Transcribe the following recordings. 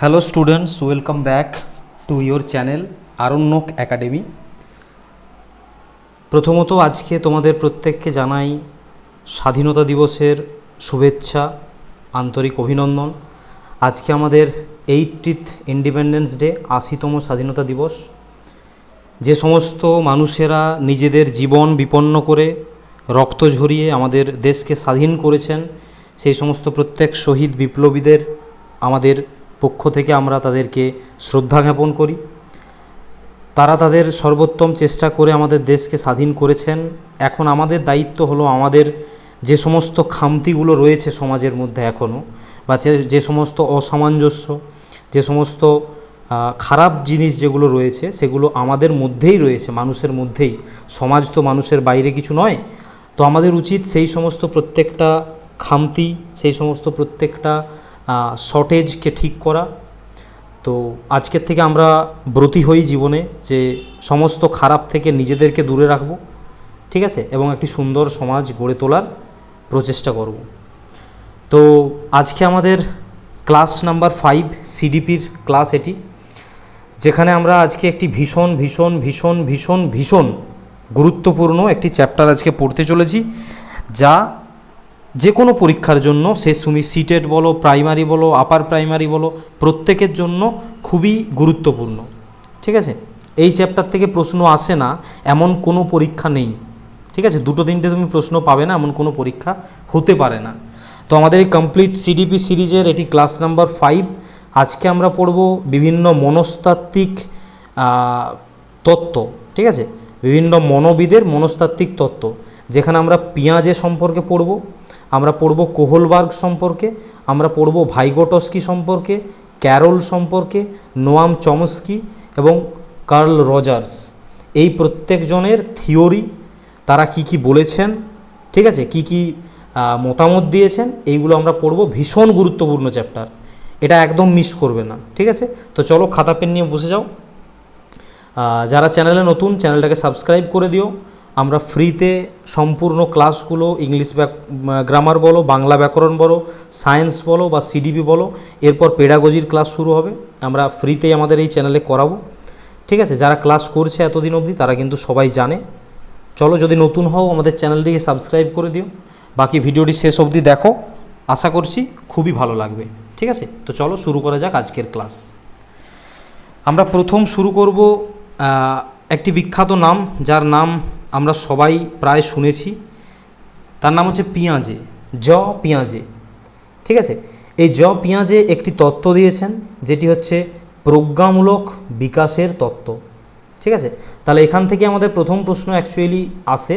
Hello students, welcome back to your channel Aranyak academy. প্রথমত আজকে তোমাদের প্রত্যেককে জানাই স্বাধীনতা দিবসের শুভেচ্ছা, আন্তরিক অভিনন্দন। আজকে আমাদের 80th ইন্ডিপেন্ডেন্স ডে, 80তম স্বাধীনতা দিবস। যে সমস্ত মানুষেরা নিজেদের জীবন বিপন্ন করে রক্ত ঝরিয়ে আমাদের দেশকে স্বাধীন করেছেন, সেই সমস্ত প্রত্যেক শহীদ বিপ্লবীদের আমাদের পক্ষ থেকে আমরা তাদেরকে শ্রদ্ধা জ্ঞাপন করি। তারা তাদের সর্বোত্তম চেষ্টা করে আমাদের দেশকে স্বাধীন করেছেন। এখন আমাদের দায়িত্ব হলো আমাদের যে সমস্ত খামতিগুলো রয়েছে সমাজের মধ্যে এখনও, বা যে সমস্ত অসামঞ্জস্য, যে সমস্ত খারাপ জিনিস যেগুলো রয়েছে সেগুলো আমাদের মধ্যেই রয়েছে, মানুষের মধ্যেই। সমাজ তো মানুষের বাইরে কিছু নয়। তো আমাদের উচিত সেই সমস্ত প্রত্যেকটা খামতি, সেই সমস্ত প্রত্যেকটা শর্টেজকে ঠিক করা। তো আজকের থেকে আমরা ব্রতী হই জীবনে যে সমস্ত খারাপ থেকে নিজেদেরকে দূরে রাখব, ঠিক আছে, এবং একটি সুন্দর সমাজ গড়ে তোলার প্রচেষ্টা করব। তো আজকে আমাদের ক্লাস নাম্বার 5 সিডিপির ক্লাস এটি, যেখানে আমরা আজকে একটি ভীষণ ভীষণ ভীষণ ভীষণ ভীষণ গুরুত্বপূর্ণ একটি চ্যাপ্টার আজকে পড়তে চলেছি, যা যে কোনো পরীক্ষার জন্য, সে তুমি সিটেট বলো, প্রাইমারি বলো, আপার প্রাইমারি বলো, প্রত্যেকের জন্য খুবই গুরুত্বপূর্ণ, ঠিক আছে। এই চ্যাপ্টার থেকে প্রশ্ন আসে না এমন কোনো পরীক্ষা নেই, ঠিক আছে। 2-3টে তুমি প্রশ্ন পাবে না এমন কোনো পরীক্ষা হতে পারে না। তো আমাদের এই কমপ্লিট সিডিপি সিরিজের এটি ক্লাস নাম্বার 5। আজকে আমরা পড়ব বিভিন্ন মনস্তাত্ত্বিক তত্ত্ব, ঠিক আছে, বিভিন্ন মনোবিদের মনস্তাত্ত্বিক তত্ত্ব, যেখানে আমরা পিয়াজে সম্পর্কে পড়ব, আমরা পড়ব কোহলবার্গ সম্পর্কে, আমরা পড়ব ভাইগোটস্কি সম্পর্কে, ক্যারল সম্পর্কে, নোয়াম চমস্কি এবং কার্ল রজার্স। এই প্রত্যেকজনের থিওরি, তারা কি কি বলেছেন, ঠিক আছে, কি কি মতামত দিয়েছেন, এইগুলো আমরা পড়ব। ভীষণ গুরুত্বপূর্ণ চ্যাপ্টার, এটা একদম মিস করবে না, ঠিক আছে। তো চলো খাতা পেন নিয়ে বসে যাও। যারা চ্যানেলে নতুন, চ্যানেলটাকে সাবস্ক্রাইব করে দিও। আমরা ফ্রিতে সম্পূর্ণ ক্লাসগুলো, ইংলিশ গ্রামার বলো, বাংলা ব্যাকরণ বলো, সায়েন্স বলো বা সিডিপি বলো, এরপর পেডাগজির ক্লাস শুরু হবে, আমরা ফ্রিতেই আমাদের এই চ্যানেলে করাবো, ঠিক আছে। যারা ক্লাস করছে এতদিন অবধি তারা কিন্তু সবাই জানে। চলো, যদি নতুন হও আমাদের চ্যানেলটিকে সাবস্ক্রাইব করে দিও, বাকি ভিডিওটি শেষ অবধি দেখো, আশা করছি খুবই ভালো লাগবে, ঠিক আছে। তো চলো শুরু করা যাক আজকের ক্লাস। আমরা প্রথম শুরু করব একটি বিখ্যাত নাম, যার নাম আমরা সবাই প্রায় শুনেছি। তার নাম হচ্ছে পিয়াজে, পিয়াজে, ঠিক আছে। এই পিয়াজে একটি তত্ত্ব দিয়েছেন, যেটি হচ্ছে প্রজ্ঞামূলক বিকাশের তত্ত্ব, ঠিক আছে। তাহলে এখান থেকে আমাদের প্রথম প্রশ্ন অ্যাকচুয়ালি আসে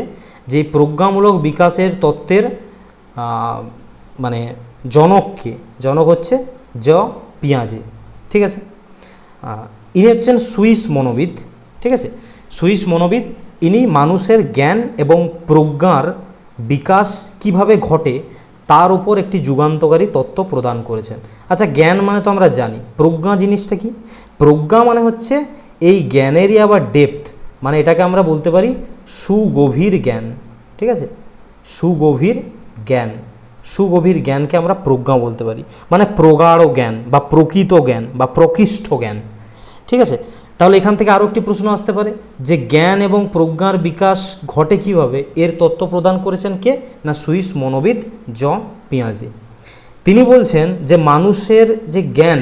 যে প্রজ্ঞামূলক বিকাশের তত্ত্বের মানে জনককে। জনক হচ্ছে পিয়াজে, ঠিক আছে। ইনি হচ্ছেন সুইস মনোবিদ, ঠিক আছে। সুইস মনোবিদ, ইনি মানুষের জ্ঞান এবং প্রজ্ঞার বিকাশ কিভাবে ঘটে তার উপর একটি যুগান্তকারী তত্ত্ব প্রদান করেছেন। আচ্ছা, জ্ঞান মানে তো আমরা জানি, প্রজ্ঞা জিনিসটা কি? প্রজ্ঞা মানে হচ্ছে এই জ্ঞানেরই আবার ডেপথ, মানে এটাকে আমরা বলতে পারি সুগভীর জ্ঞান, ঠিক আছে। সুগভীর জ্ঞান, সুগভীর জ্ঞানকে আমরা প্রজ্ঞা বলতে পারি, মানে প্রগাঢ় জ্ঞান বা প্রকৃত জ্ঞান বা প্রকৃষ্ট জ্ঞান, ঠিক আছে। তাহলে এখান থেকে আরও একটি প্রশ্ন আসতে পারে যে জ্ঞান এবং প্রজ্ঞার বিকাশ ঘটে কিভাবে, এর তত্ত্ব প্রদান করেছেন কে? না সুইস মনোবিদ পিয়াজে। তিনি বলছেন যে মানুষের যে জ্ঞান,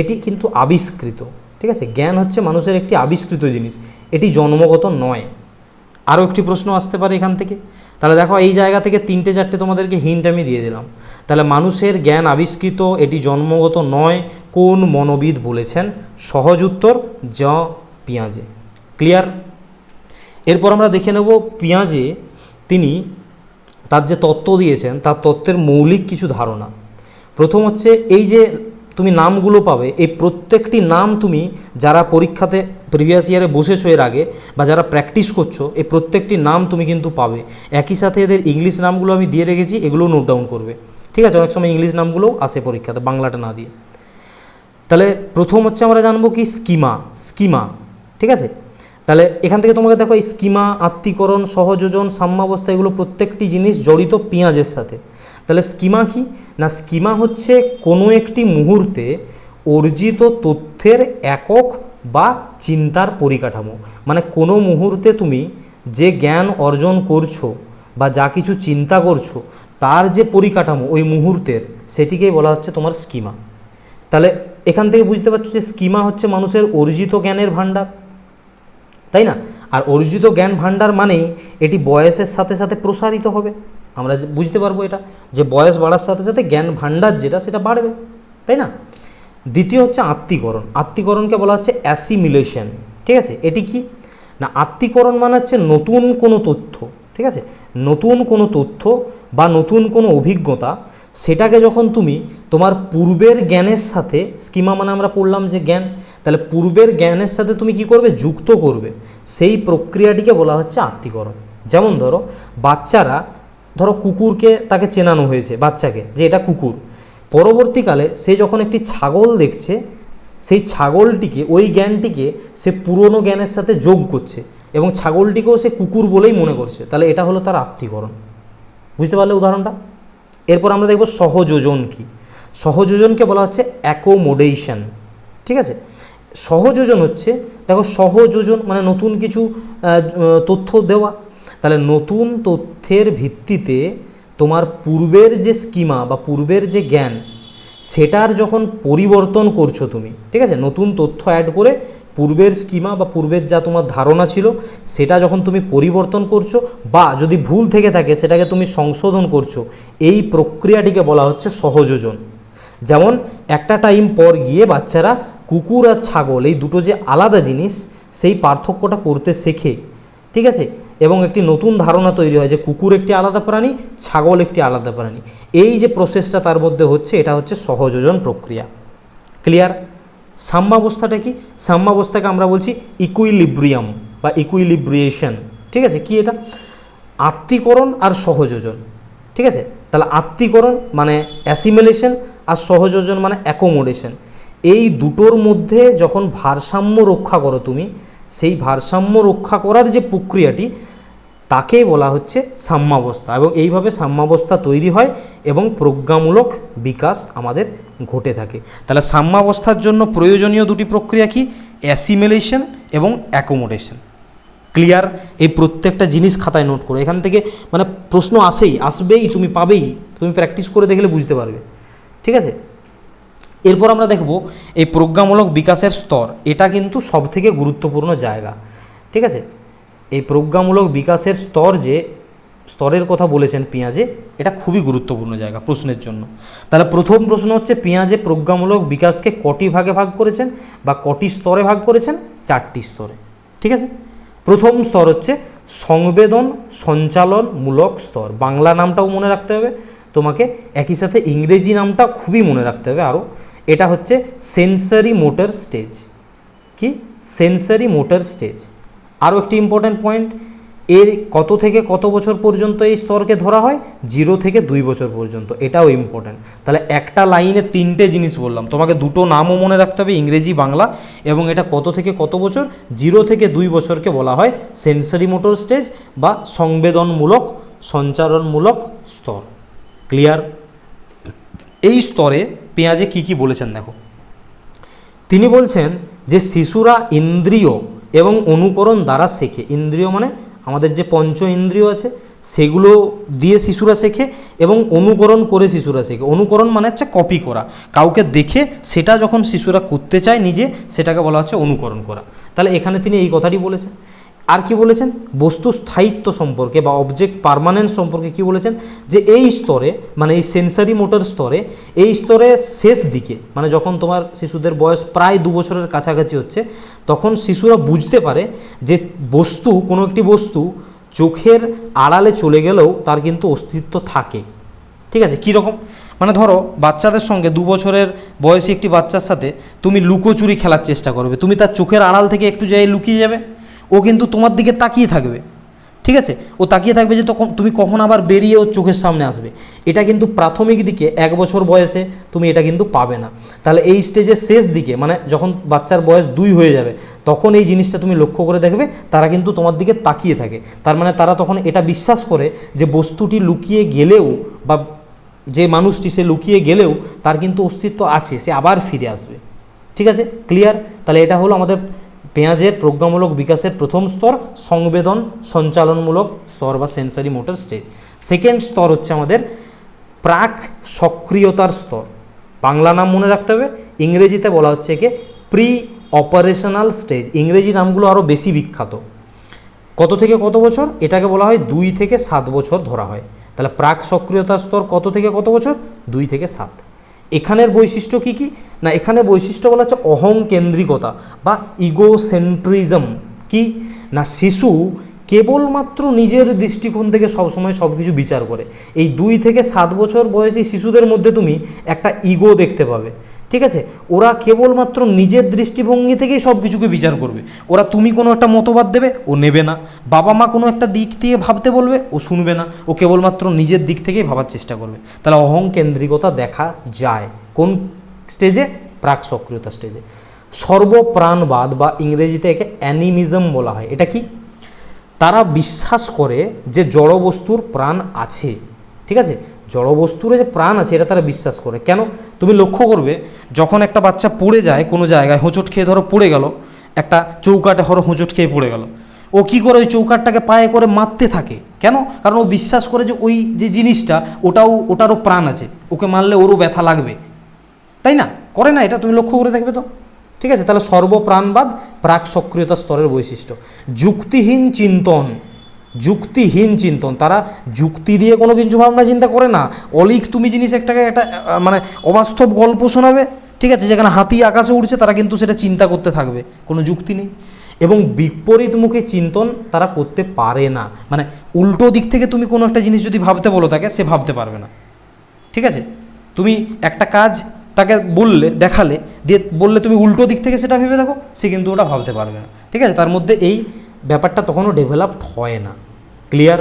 এটি কিন্তু আবিষ্কৃত, ঠিক আছে। জ্ঞান হচ্ছে মানুষের একটি আবিষ্কৃত জিনিস, এটি জন্মগত নয়। আরও একটি প্রশ্ন আসতে পারে এখান থেকে। তাহলে দেখো, এই জায়গা থেকে 3-4টে তোমাদেরকে হিন্ট আমি দিয়ে দিলাম। তাহলে মানুষের জ্ঞান আবিষ্কৃত, এটি জন্মগত নয়, কোন মনোবিদ বলেছেন? সহজ উত্তর পিয়াজে। ক্লিয়ার? এরপর আমরা দেখে নেব পিয়াজে তিনি তার যে তত্ত্ব দিয়েছেন তার তত্ত্বের মৌলিক কিছু ধারণা। প্রথম হচ্ছে এই যে তুমি নামগুলো পাবে, এই প্রত্যেকটি নাম তুমি যারা পরীক্ষাতে প্রিভিয়াস ইয়ারে বসেছো এর আগে বা যারা প্র্যাকটিস করছো, এই প্রত্যেকটি নাম তুমি কিন্তু পাবে। একই সাথে এদের ইংলিশ নামগুলো আমি দিয়ে রেখেছি, এগুলোও নোট ডাউন করবে, ঠিক আছে। অনেক সময় ইংলিশ নামগুলোও আসে পরীক্ষাতে বাংলাটা না দিয়ে। তাহলে প্রথম হচ্ছে আমরা জানবো কি স্কিমা, ঠিক আছে। তাহলে এখান থেকে তোমাকে দেখো, এই স্কিমা, আত্মীকরণ, সহযোজন, সাম্যাবস্থা, এগুলো প্রত্যেকটি জিনিস জড়িত পিয়াজের সাথে। তাহলে স্কিমা কি? না স্কিমা হচ্ছে কোনো একটি মুহূর্তে অর্জিত তথ্যের একক বা চিন্তার পরিকাঠামো। মানে কোনো মুহূর্তে তুমি যে জ্ঞান অর্জন করছো বা যা কিছু চিন্তা করছো তার যে পরিকাঠামো ওই মুহূর্তের, সেটিকেই বলা হচ্ছে তোমার স্কিমা। তাহলে এখান থেকে বুঝতে পারছো যে স্কিমা হচ্ছে মানুষের অর্জিত জ্ঞানের ভাণ্ডার, তাই না? আর অর্জিত জ্ঞান ভাণ্ডার মানেই এটি বয়সের সাথে সাথে প্রসারিত হবে। আমরা বুঝতে পারবো এটা, যে বয়স বাড়ার সাথে সাথে জ্ঞান ভাণ্ডার যেটা সেটা বাড়বে, তাই না? দ্বিতীয় হচ্ছে আত্মীকরণ। আত্মীকরণকে বলা হচ্ছে অ্যাসিমিলেশন। ঠিক আছে, এটি কি না, আত্মীকরণ মানে হচ্ছে নতুন কোনো তথ্য, ঠিক আছে, নতুন কোনো তথ্য বা নতুন কোনো অভিজ্ঞতা, সেটাকে যখন তুমি তোমার পূর্বের জ্ঞানের সাথে, স্কিমা মানে আমরা পড়লাম যে জ্ঞান, তাহলে পূর্বের জ্ঞানের সাথে তুমি কি করবে, যুক্ত করবে, সেই প্রক্রিয়াটিকে বলা হচ্ছে আত্মীকরণ। যেমন ধরো বাচ্চারা, ধরো কুকুরকে তাকে চেনানো হয়েছে বাচ্চাকে যে এটা কুকুর, পরবর্তীকালে সে যখন একটি ছাগল দেখছে, সেই ছাগলটিকে, ওই জ্ঞানটিকে সে পুরনো জ্ঞানের সাথে যোগ করছে এবং ছাগলটিকেও সে কুকুর বলেই মনে করছে, তাহলে এটা হলো তার আত্মীকরণ। বুঝতে পারলে উদাহরণটা? এরপর আমরা দেখব সহযোজন কি। সহযোজনকে বলা হচ্ছে অ্যাকোমোডেশন। ঠিক আছে, সহযোজন হচ্ছে, দেখো সহযোজন মানে নতুন কিছু তথ্য দেওয়া, তাহলে নতুন তথ্যের ভিত্তিতে তোমার পূর্বের যে স্কিমা বা পূর্বের যে জ্ঞান সেটার যখন পরিবর্তন করছো তুমি, ঠিক আছে, নতুন তথ্য অ্যাড করে পূর্বের স্কিমা বা পূর্বের যা তোমার ধারণা ছিল সেটা যখন তুমি পরিবর্তন করছো, বা যদি ভুল থেকে থাকে সেটাকে তুমি সংশোধন করছো, এই প্রক্রিয়াটিকে বলা হচ্ছে সহযোজন। যেমন একটা টাইম পর গিয়ে বাচ্চারা কুকুর আর ছাগল এই দুটো যে আলাদা জিনিস সেই পার্থক্যটা করতে শেখে, ঠিক আছে, এবং একটি নতুন ধারণা তৈরি হয় যে কুকুর একটি আলাদা প্রাণী, ছাগল একটি আলাদা প্রাণী। এই যে প্রসেসটা তার মধ্যে হচ্ছে এটা হচ্ছে সহযোজন প্রক্রিয়া। ক্লিয়ার? সাম্যাবস্থাটা কি? সাম্যাবস্থাকে আমরা বলছি ইকুইলিব্রিয়াম বা ইকুইলিব্রিয়েশন। ঠিক আছে, কি এটা? আত্মীকরণ আর সহযোজন। ঠিক আছে, তাহলে আত্মীকরণ মানে অ্যাসিমিলেশন আর সহযোজন মানে অ্যাকোমোডেশন। এই দুটোর মধ্যে যখন ভারসাম্য রক্ষা করো তুমি, সেই ভারসাম্য রক্ষা করার যে প্রক্রিয়াটি তাকে বলা হচ্ছে সাম্যাবস্থা, এবং এইভাবে সাম্যাবস্থা তৈরি হয় এবং প্রজ্ঞামূলক বিকাশ আমাদের ঘটে থাকে। তাহলে সাম্যাবস্থার জন্য প্রয়োজনীয় দুটি প্রক্রিয়া কি? অ্যাসিমিলেশন এবং অ্যাকোমোডেশন। ক্লিয়ার? এই প্রত্যেকটা জিনিস খাতায় নোট করো, এখান থেকে মানে প্রশ্ন আসবেই, তুমি পাবেই, তুমি প্র্যাকটিস করে দেখলে বুঝতে পারবে। ঠিক আছে, এরপর আমরা দেখব এই প্রজ্ঞামূলক বিকাশের স্তর, এটা কিন্তু সবথেকে গুরুত্বপূর্ণ জায়গা। ঠিক আছে, এই প্রজ্ঞামূলক বিকাশের স্তর, যে স্তরের কথা বলেছেন পিঁয়াজে, এটা খুবই গুরুত্বপূর্ণ জায়গা প্রশ্নের জন্য। তাহলে প্রথম প্রশ্ন হচ্ছে পিঁয়াজে প্রজ্ঞামূলক বিকাশকে কটি ভাগে ভাগ করেছেন বা কটি স্তরে ভাগ করেছেন? 4টি স্তরে। ঠিক আছে, প্রথম স্তর হচ্ছে সংবেদন সঞ্চালনমূলক স্তর। বাংলা নামটাও মনে রাখতে হবে তোমাকে, একই সাথে ইংরেজি নামটা খুবই মনে রাখতে হবে আরও। এটা হচ্ছে সেন্সরি মোটর স্টেজ। কি? Sensory motor stage. আরও একটি ইম্পর্ট্যান্ট পয়েন্ট, এর কত থেকে কত বছর পর্যন্ত এই স্তরকে ধরা হয়? 0 থেকে 2 বছর পর্যন্ত, এটাও ইম্পর্ট্যান্ট। তাহলে একটা লাইনে 3টে জিনিস বললাম, তোমাকে দুটো নামও মনে রাখতে হবে, ইংরেজি বাংলা, এবং এটা কত থেকে কত বছর? 0 থেকে 2 বছরকে বলা হয় সেন্সরি মোটর স্টেজ বা সংবেদনমূলক সঞ্চারণমূলক স্তর। ক্লিয়ার? এই স্তরে পেঁয়াজে কি কি বলেছেন দেখো। তিনি বলছেন যে শিশুরা ইন্দ্রিয় এবং অনুকরণ দ্বারা শেখে। ইন্দ্রিয় মানে আমাদের যে পঞ্চ ইন্দ্রিয় আছে সেগুলো দিয়ে শিশুরা শেখে, এবং অনুকরণ করে শিশুরা শেখে। অনুকরণ মানে হচ্ছে কপি করা, কাউকে দেখে সেটা যখন শিশুরা করতে চায় নিজে, সেটাকে বলা হচ্ছে অনুকরণ করা। তাহলে এখানে তিনি এই কথাটি বলেছেন। আর কি বলেছেন? বস্তু স্থায়িত্ব সম্পর্কে বা অবজেক্ট পার্মানেন্ট সম্পর্কে কি বলেছেন? যে এই স্তরে মানে এই সেন্সারি মোটর স্তরে, এই স্তরে শেষ দিকে মানে যখন তোমার শিশুদের বয়স প্রায় 2 বছরের কাছাকাছি হচ্ছে, তখন শিশুরা বুঝতে পারে যে বস্তু, কোনো একটি বস্তু চোখের আড়ালে চলে গেলেও তার কিন্তু অস্তিত্ব থাকে। ঠিক আছে, কীরকম? মানে ধরো বাচ্চাদের সঙ্গে 2 বছরের বয়সী একটি বাচ্চার সাথে তুমি লুকোচুরি খেলার চেষ্টা করবে, তুমি তার চোখের আড়াল থেকে একটু জায়গায় লুকিয়ে যাবে, ও কিন্তু তোমার দিকে তাকিয়ে থাকবে। ঠিক আছে, ও তাকিয়ে থাকবে যে তখন তুমি কখন আবার বেরিয়ে ওর চোখের সামনে আসবে। এটা কিন্তু প্রাথমিক দিকে 1 বছর বয়সে তুমি এটা কিন্তু পাবে না। তাহলে এই স্টেজের শেষ দিকে মানে যখন বাচ্চার বয়স 2 হয়ে যাবে, তখন এই জিনিসটা তুমি লক্ষ্য করে দেখবে, তারা কিন্তু তোমার দিকে তাকিয়ে থাকে। তার মানে তারা তখন এটা বিশ্বাস করে যে বস্তুটি লুকিয়ে গেলেও বা যে মানুষটি সে লুকিয়ে গেলেও তার কিন্তু অস্তিত্ব আছে, সে আবার ফিরে আসবে। ঠিক আছে, ক্লিয়ার? তাহলে এটা হলো আমাদের পেঁয়াজের প্রজ্ঞামূলক বিকাশের প্রথম স্তর, সংবেদন সঞ্চালনমূলক স্তর বা সেন্সারি মোটর স্টেজ। সেকেন্ড স্তর হচ্ছে আমাদের প্রাক সক্রিয়তার স্তর। বাংলা নাম মনে রাখতে হবে, ইংরেজিতে বলা হচ্ছে একে প্রি অপারেশনাল স্টেজ। ইংরেজি নামগুলো আরও বেশি বিখ্যাত। কত থেকে কত বছর? এটাকে বলা হয় 2 থেকে 7 বছর ধরা হয়। তাহলে প্রাক সক্রিয়তার স্তর কত থেকে কত বছর? 2 থেকে 7। এখানের বৈশিষ্ট্য কি কি না, এখানে বৈশিষ্ট্য বলা হচ্ছে অহংকেন্দ্রিকতা বা ইগোসেন্ট্রিজম। কি না, শিশু কেবলমাত্র নিজের দৃষ্টিকোণ থেকে সবসময় সব কিছু বিচার করে। এই 2 থেকে 7 বছর বয়সী শিশুদের মধ্যে তুমি একটা ইগো দেখতে পাবে। ঠিক আছে, ওরা কেবলমাত্র নিজের দৃষ্টিভঙ্গি থেকেই সব কিছুকে বিচার করবে। ওরা তুমি কোনো একটা মতবাদ দেবে, ও নেবে না। বাবা মা কোনো একটা দিক দিয়ে ভাবতে বলবে, ও শুনবে না। ও কেবলমাত্র নিজের দিক থেকেই ভাবার চেষ্টা করবে। তাহলে অহংকেন্দ্রিকতা দেখা যায় কোন স্টেজে? প্রাক সক্রিয়তা স্টেজে। সর্বপ্রাণবাদ বা ইংরেজিতে একে অ্যানিমিজম বলা হয়। এটা কি? তারা বিশ্বাস করে যে জড়বস্তুর প্রাণ আছে। ঠিক আছে, জড়বস্তুর যে প্রাণ আছে এটা তারা বিশ্বাস করে। কেন? তুমি লক্ষ্য করবে, যখন একটা বাচ্চা পড়ে যায় কোনো জায়গায়, হোঁচট খেয়ে ধরো পড়ে গেল, একটা চৌকাটে ধরো হোঁচট খেয়ে পড়ে গেল, ও কী করে ওই চৌকাটটাকে পায়ে করে মারতে থাকে। কেন? কারণ ও বিশ্বাস করে যে ওই যে জিনিসটা ওটারও প্রাণ আছে, ওকে মারলে ওরও ব্যথা লাগবে, তাই না? করে না? এটা তুমি লক্ষ্য করে দেখবে তো। ঠিক আছে, তাহলে সর্বপ্রাণবাদ প্রাক সক্রিয়তা স্তরের বৈশিষ্ট্য। যুক্তিহীন চিন্তন, যুক্তিহীন চিন্তন, তারা যুক্তি দিয়ে কোনো কিছু ভাবনা চিন্তা করে না। অলিক তুমি জিনিস একটা মানে অবাস্তব গল্প শোনাবে, ঠিক আছে, যেখানে হাতি আকাশে উড়ছে, তারা কিন্তু সেটা চিন্তা করতে থাকবে, কোনো যুক্তি নেই। এবং বিপরীতমুখী চিন্তন তারা করতে পারে না, মানে উল্টো দিক থেকে তুমি কোনো একটা জিনিস যদি ভাবতে বলো তাকে, সে ভাবতে পারবে না। ঠিক আছে, তুমি একটা কাজ তাকে বললে, দেখালে, দিয়ে বললে তুমি উল্টো দিক থেকে সেটা ভেবে দেখো, সে কিন্তু ওটা ভাবতে পারবে না। ঠিক আছে, তার মধ্যে এই ব্যাপারটা তখনও ডেভেলপড হয় না। ক্লিয়ার?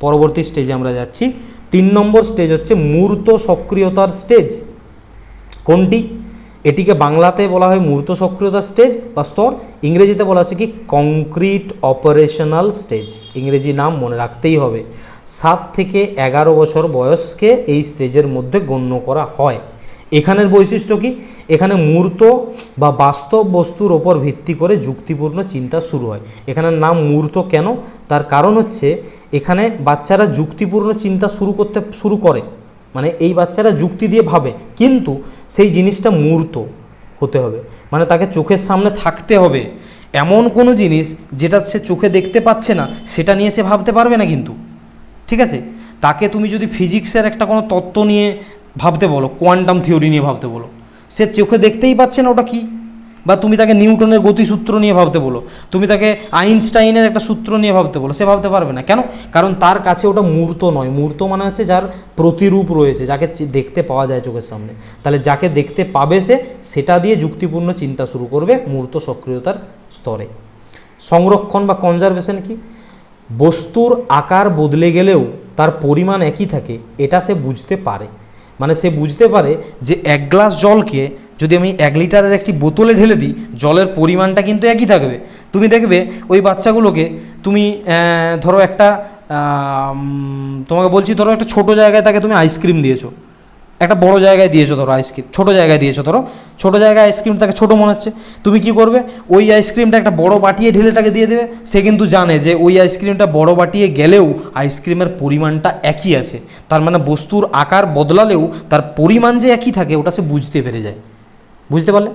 পরবর্তী স্টেজে আমরা যাচ্ছি। 3 নম্বর স্টেজ হচ্ছে মূর্ত সক্রিয়তার স্টেজ। কোনটি? এটিকে বাংলাতে বলা হয় মূর্ত সক্রিয়তার স্টেজ বা স্তর, ইংরেজিতে বলা হচ্ছে কি কংক্রিট অপারেশনাল স্টেজ। ইংরেজি নাম মনে রাখতেই হবে। 7 থেকে 11 বছর বয়সকে এই স্টেজের মধ্যে গণ্য করা হয়। এখানের বৈশিষ্ট্য কি? এখানে মূর্ত বা বাস্তব বস্তুর ওপর ভিত্তি করে যুক্তিপূর্ণ চিন্তা শুরু হয়। এখানের নাম মূর্ত কেন? তার কারণ হচ্ছে এখানে বাচ্চারা যুক্তিপূর্ণ চিন্তা শুরু করে, মানে এই বাচ্চারা যুক্তি দিয়ে ভাবে, কিন্তু সেই জিনিসটা মূর্ত হতে হবে, মানে তাকে চোখের সামনে থাকতে হবে। এমন কোনো জিনিস যেটা সে চোখে দেখতে পাচ্ছে না, সেটা নিয়ে সে ভাবতে পারবে না কিন্তু। ঠিক আছে, তাকে তুমি যদি ফিজিক্সের একটা কোনো তত্ত্ব নিয়ে ভাবতে বলো, কোয়ান্টাম থিওরি নিয়ে ভাবতে বলো, সে চোখে দেখতেই পাচ্ছে না ওটা কী। বা তুমি তাকে নিউটনের গতিসূত্র নিয়ে ভাবতে বলো, তুমি তাকে আইনস্টাইনের একটা সূত্র নিয়ে ভাবতে বলো, সে ভাবতে পারবে না। কেন? কারণ তার কাছে ওটা মূর্ত নয়। মূর্ত মানে হচ্ছে যার প্রতিরূপ রয়েছে, যাকে দেখতে পাওয়া যায় চোখের সামনে। তাহলে যাকে দেখতে পাবে সে, সেটা দিয়ে যুক্তিপূর্ণ চিন্তা শুরু করবে মূর্ত সক্রিয়তার স্তরে। সংরক্ষণ বা কনজারভেশন কি? বস্তুর আকার বদলে গেলেও তার পরিমাণ একই থাকে, এটা সে বুঝতে পারে। মানে সে বুঝতে পারে যে 1 গ্লাস জলকে যদি আমি 1 লিটারের একটি বোতলে ঢেলে দিই, জলের পরিমাণটা কিন্তু একই থাকবে। তুমি দেখবে ওই বাচ্চাগুলোকে তুমি ধরো একটা তোমাকে বলছি, ধরো একটা ছোটো জায়গায় তাকে তুমি আইসক্রিম দিয়েছো, একটা বড় জায়গায় দিয়েছো, ধরো আইসক্রিম ছোটো জায়গায় দিয়েছো, ধরো ছোটো জায়গায় আইসক্রিম তাকে ছোটো মনে হচ্ছে, তুমি কি করবে? ওই আইসক্রিমটা একটা বড় বাটিয়ে ঢেলে তাকে দিয়ে দেবে। সে কিন্তু জানে যে ওই আইসক্রিমটা বড় বাটিয়ে গেলেও আইসক্রিমের পরিমাণটা একই আছে, তার মানে বস্তুর আকার বদলালেও তার পরিমাণ যে একই থাকে, ওটা সে বুঝতে পেরে যায়। বুঝতে পারলে?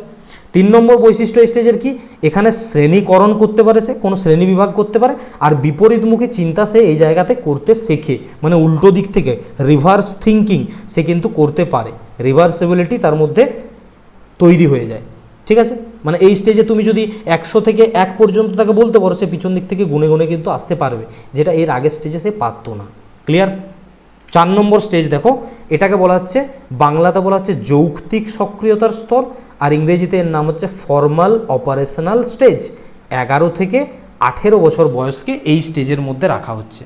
3 নম্বর বৈশিষ্ট্য স্টেজের কি? এখানে শ্রেণীকরণ করতে পারে, সে কোনো শ্রেণী বিভাগ করতে পারে, আর বিপরীতমুখী চিন্তা সে এই জায়গাতে করতে শেখে, মানে উল্টো দিক থেকে রিভার্স থিঙ্কিং সে কিন্তু করতে পারে। রিভার্সিবিলিটি তার মধ্যে তৈরি হয়ে যায়। ঠিক আছে, মানে এই স্টেজে তুমি যদি 100 থেকে 1 পর্যন্ত তাকে বলতে পারো, সে পিছন দিক থেকে গুনে গুনে কিন্তু আসতে পারবে, যেটা এর আগের স্টেজে সে পারতো না। ক্লিয়ার? 4 নম্বর স্টেজ দেখো, এটাকে বলা হচ্ছে, বাংলাতে বলা হচ্ছে যৌক্তিক সক্রিয়তার স্তর, আর ইংরেজিতে এর নাম হচ্ছে ফর্মাল অপারেশনাল স্টেজ। 11 থেকে 18 বছর বয়সকে এই স্টেজের মধ্যে রাখা হচ্ছে।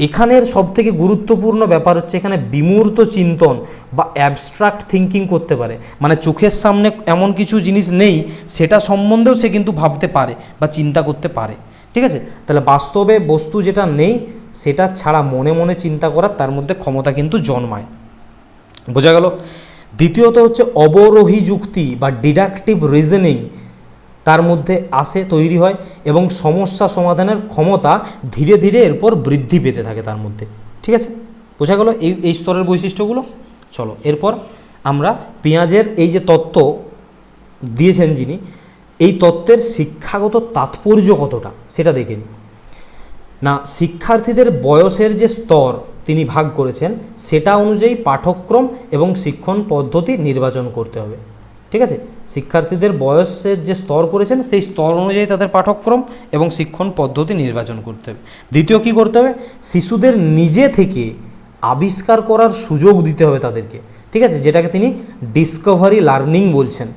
এখানের সবথেকে গুরুত্বপূর্ণ ব্যাপার হচ্ছে এখানে বিমূর্ত চিন্তন বা অ্যাবস্ট্রাক্ট থিঙ্কিং করতে পারে, মানে চোখের সামনে এমন কিছু জিনিস নেই সেটা সম্বন্ধেও সে কিন্তু ভাবতে পারে বা চিন্তা করতে পারে। ঠিক আছে, তাহলে বাস্তবে বস্তু যেটা নেই সেটা ছাড়া মনে মনে চিন্তা করার তার মধ্যে ক্ষমতা কিন্তু জন্মায়। বোঝা গেল? দ্বিতীয়ত হচ্ছে অবরোহী যুক্তি বা ডিডাকটিভ রিজনিং তার মধ্যে আসে, তৈরি হয় এবং সমস্যা সমাধানের ক্ষমতা ধীরে ধীরে এরপর বৃদ্ধি পেতে থাকে তার মধ্যে। ঠিক আছে, বোঝা গেল এই স্তরের বৈশিষ্ট্যগুলো। চলো এরপর আমরা পেঁয়াজের এই যে তত্ত্ব দিয়েছেন যিনি, এই তত্ত্বের শিক্ষাগত তাৎপর্য কতটা সেটা দেখে নিই। না, শিক্ষার্থীদের বয়সের যে স্তর তিনি ভাগ করেছেন সেটা অনুযায়ী পাঠ্যক্রম এবং শিক্ষণ পদ্ধতি নির্বাচন করতে হবে। ঠিক আছে, শিক্ষার্থীদের বয়সের যে স্তর করেছেন সেই স্তর অনুযায়ী তাদের পাঠ্যক্রম এবং শিক্ষণ পদ্ধতি নির্বাচন করতে হবে। দ্বিতীয় কী করতে হবে, শিশুদের নিজে থেকে আবিষ্কার করার সুযোগ দিতে হবে তাদেরকে। ঠিক আছে, যেটাকে তিনি ডিসকভারি লার্নিং বলছেন,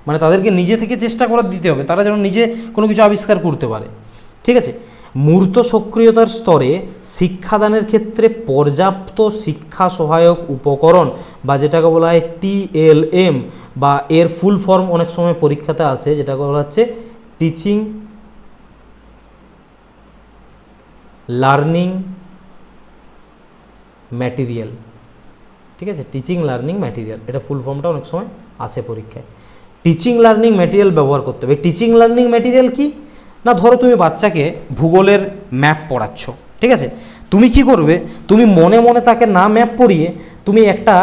মানে তাদেরকে নিজে থেকে চেষ্টা করার দিতে হবে, তারা যেন নিজে কোনো কিছু আবিষ্কার করতে পারে। ঠিক আছে, মূর্ত সক্রিয়তার স্তরে শিক্ষাদানের ক্ষেত্রে পর্যাপ্ত শিক্ষা সহায়ক উপকরণ বা যেটাকে বলা হয় TLM বা এর ফুল ফর্ম অনেক সময় পরীক্ষাতে আসে, যেটাকে বলা হচ্ছে টিচিং লার্নিং ম্যাটেরিয়াল। ঠিক আছে, টিচিং লার্নিং ম্যাটেরিয়াল, এটা ফুল ফর্মটা অনেক সময় আসে পরীক্ষায়। টিচিং লার্নিং ম্যাটেরিয়াল ব্যবহার করতে হবে। টিচিং লার্নিং ম্যাটেরিয়াল কি না, ধরো তুমি বাচ্চাকে ভূগোলের ম্যাপ পড়াচ্ছ। ঠিক আছে, তুমি কি করবে, তুমি মনে মনে তাকে না ম্যাপ পড়িয়ে তুমি একটা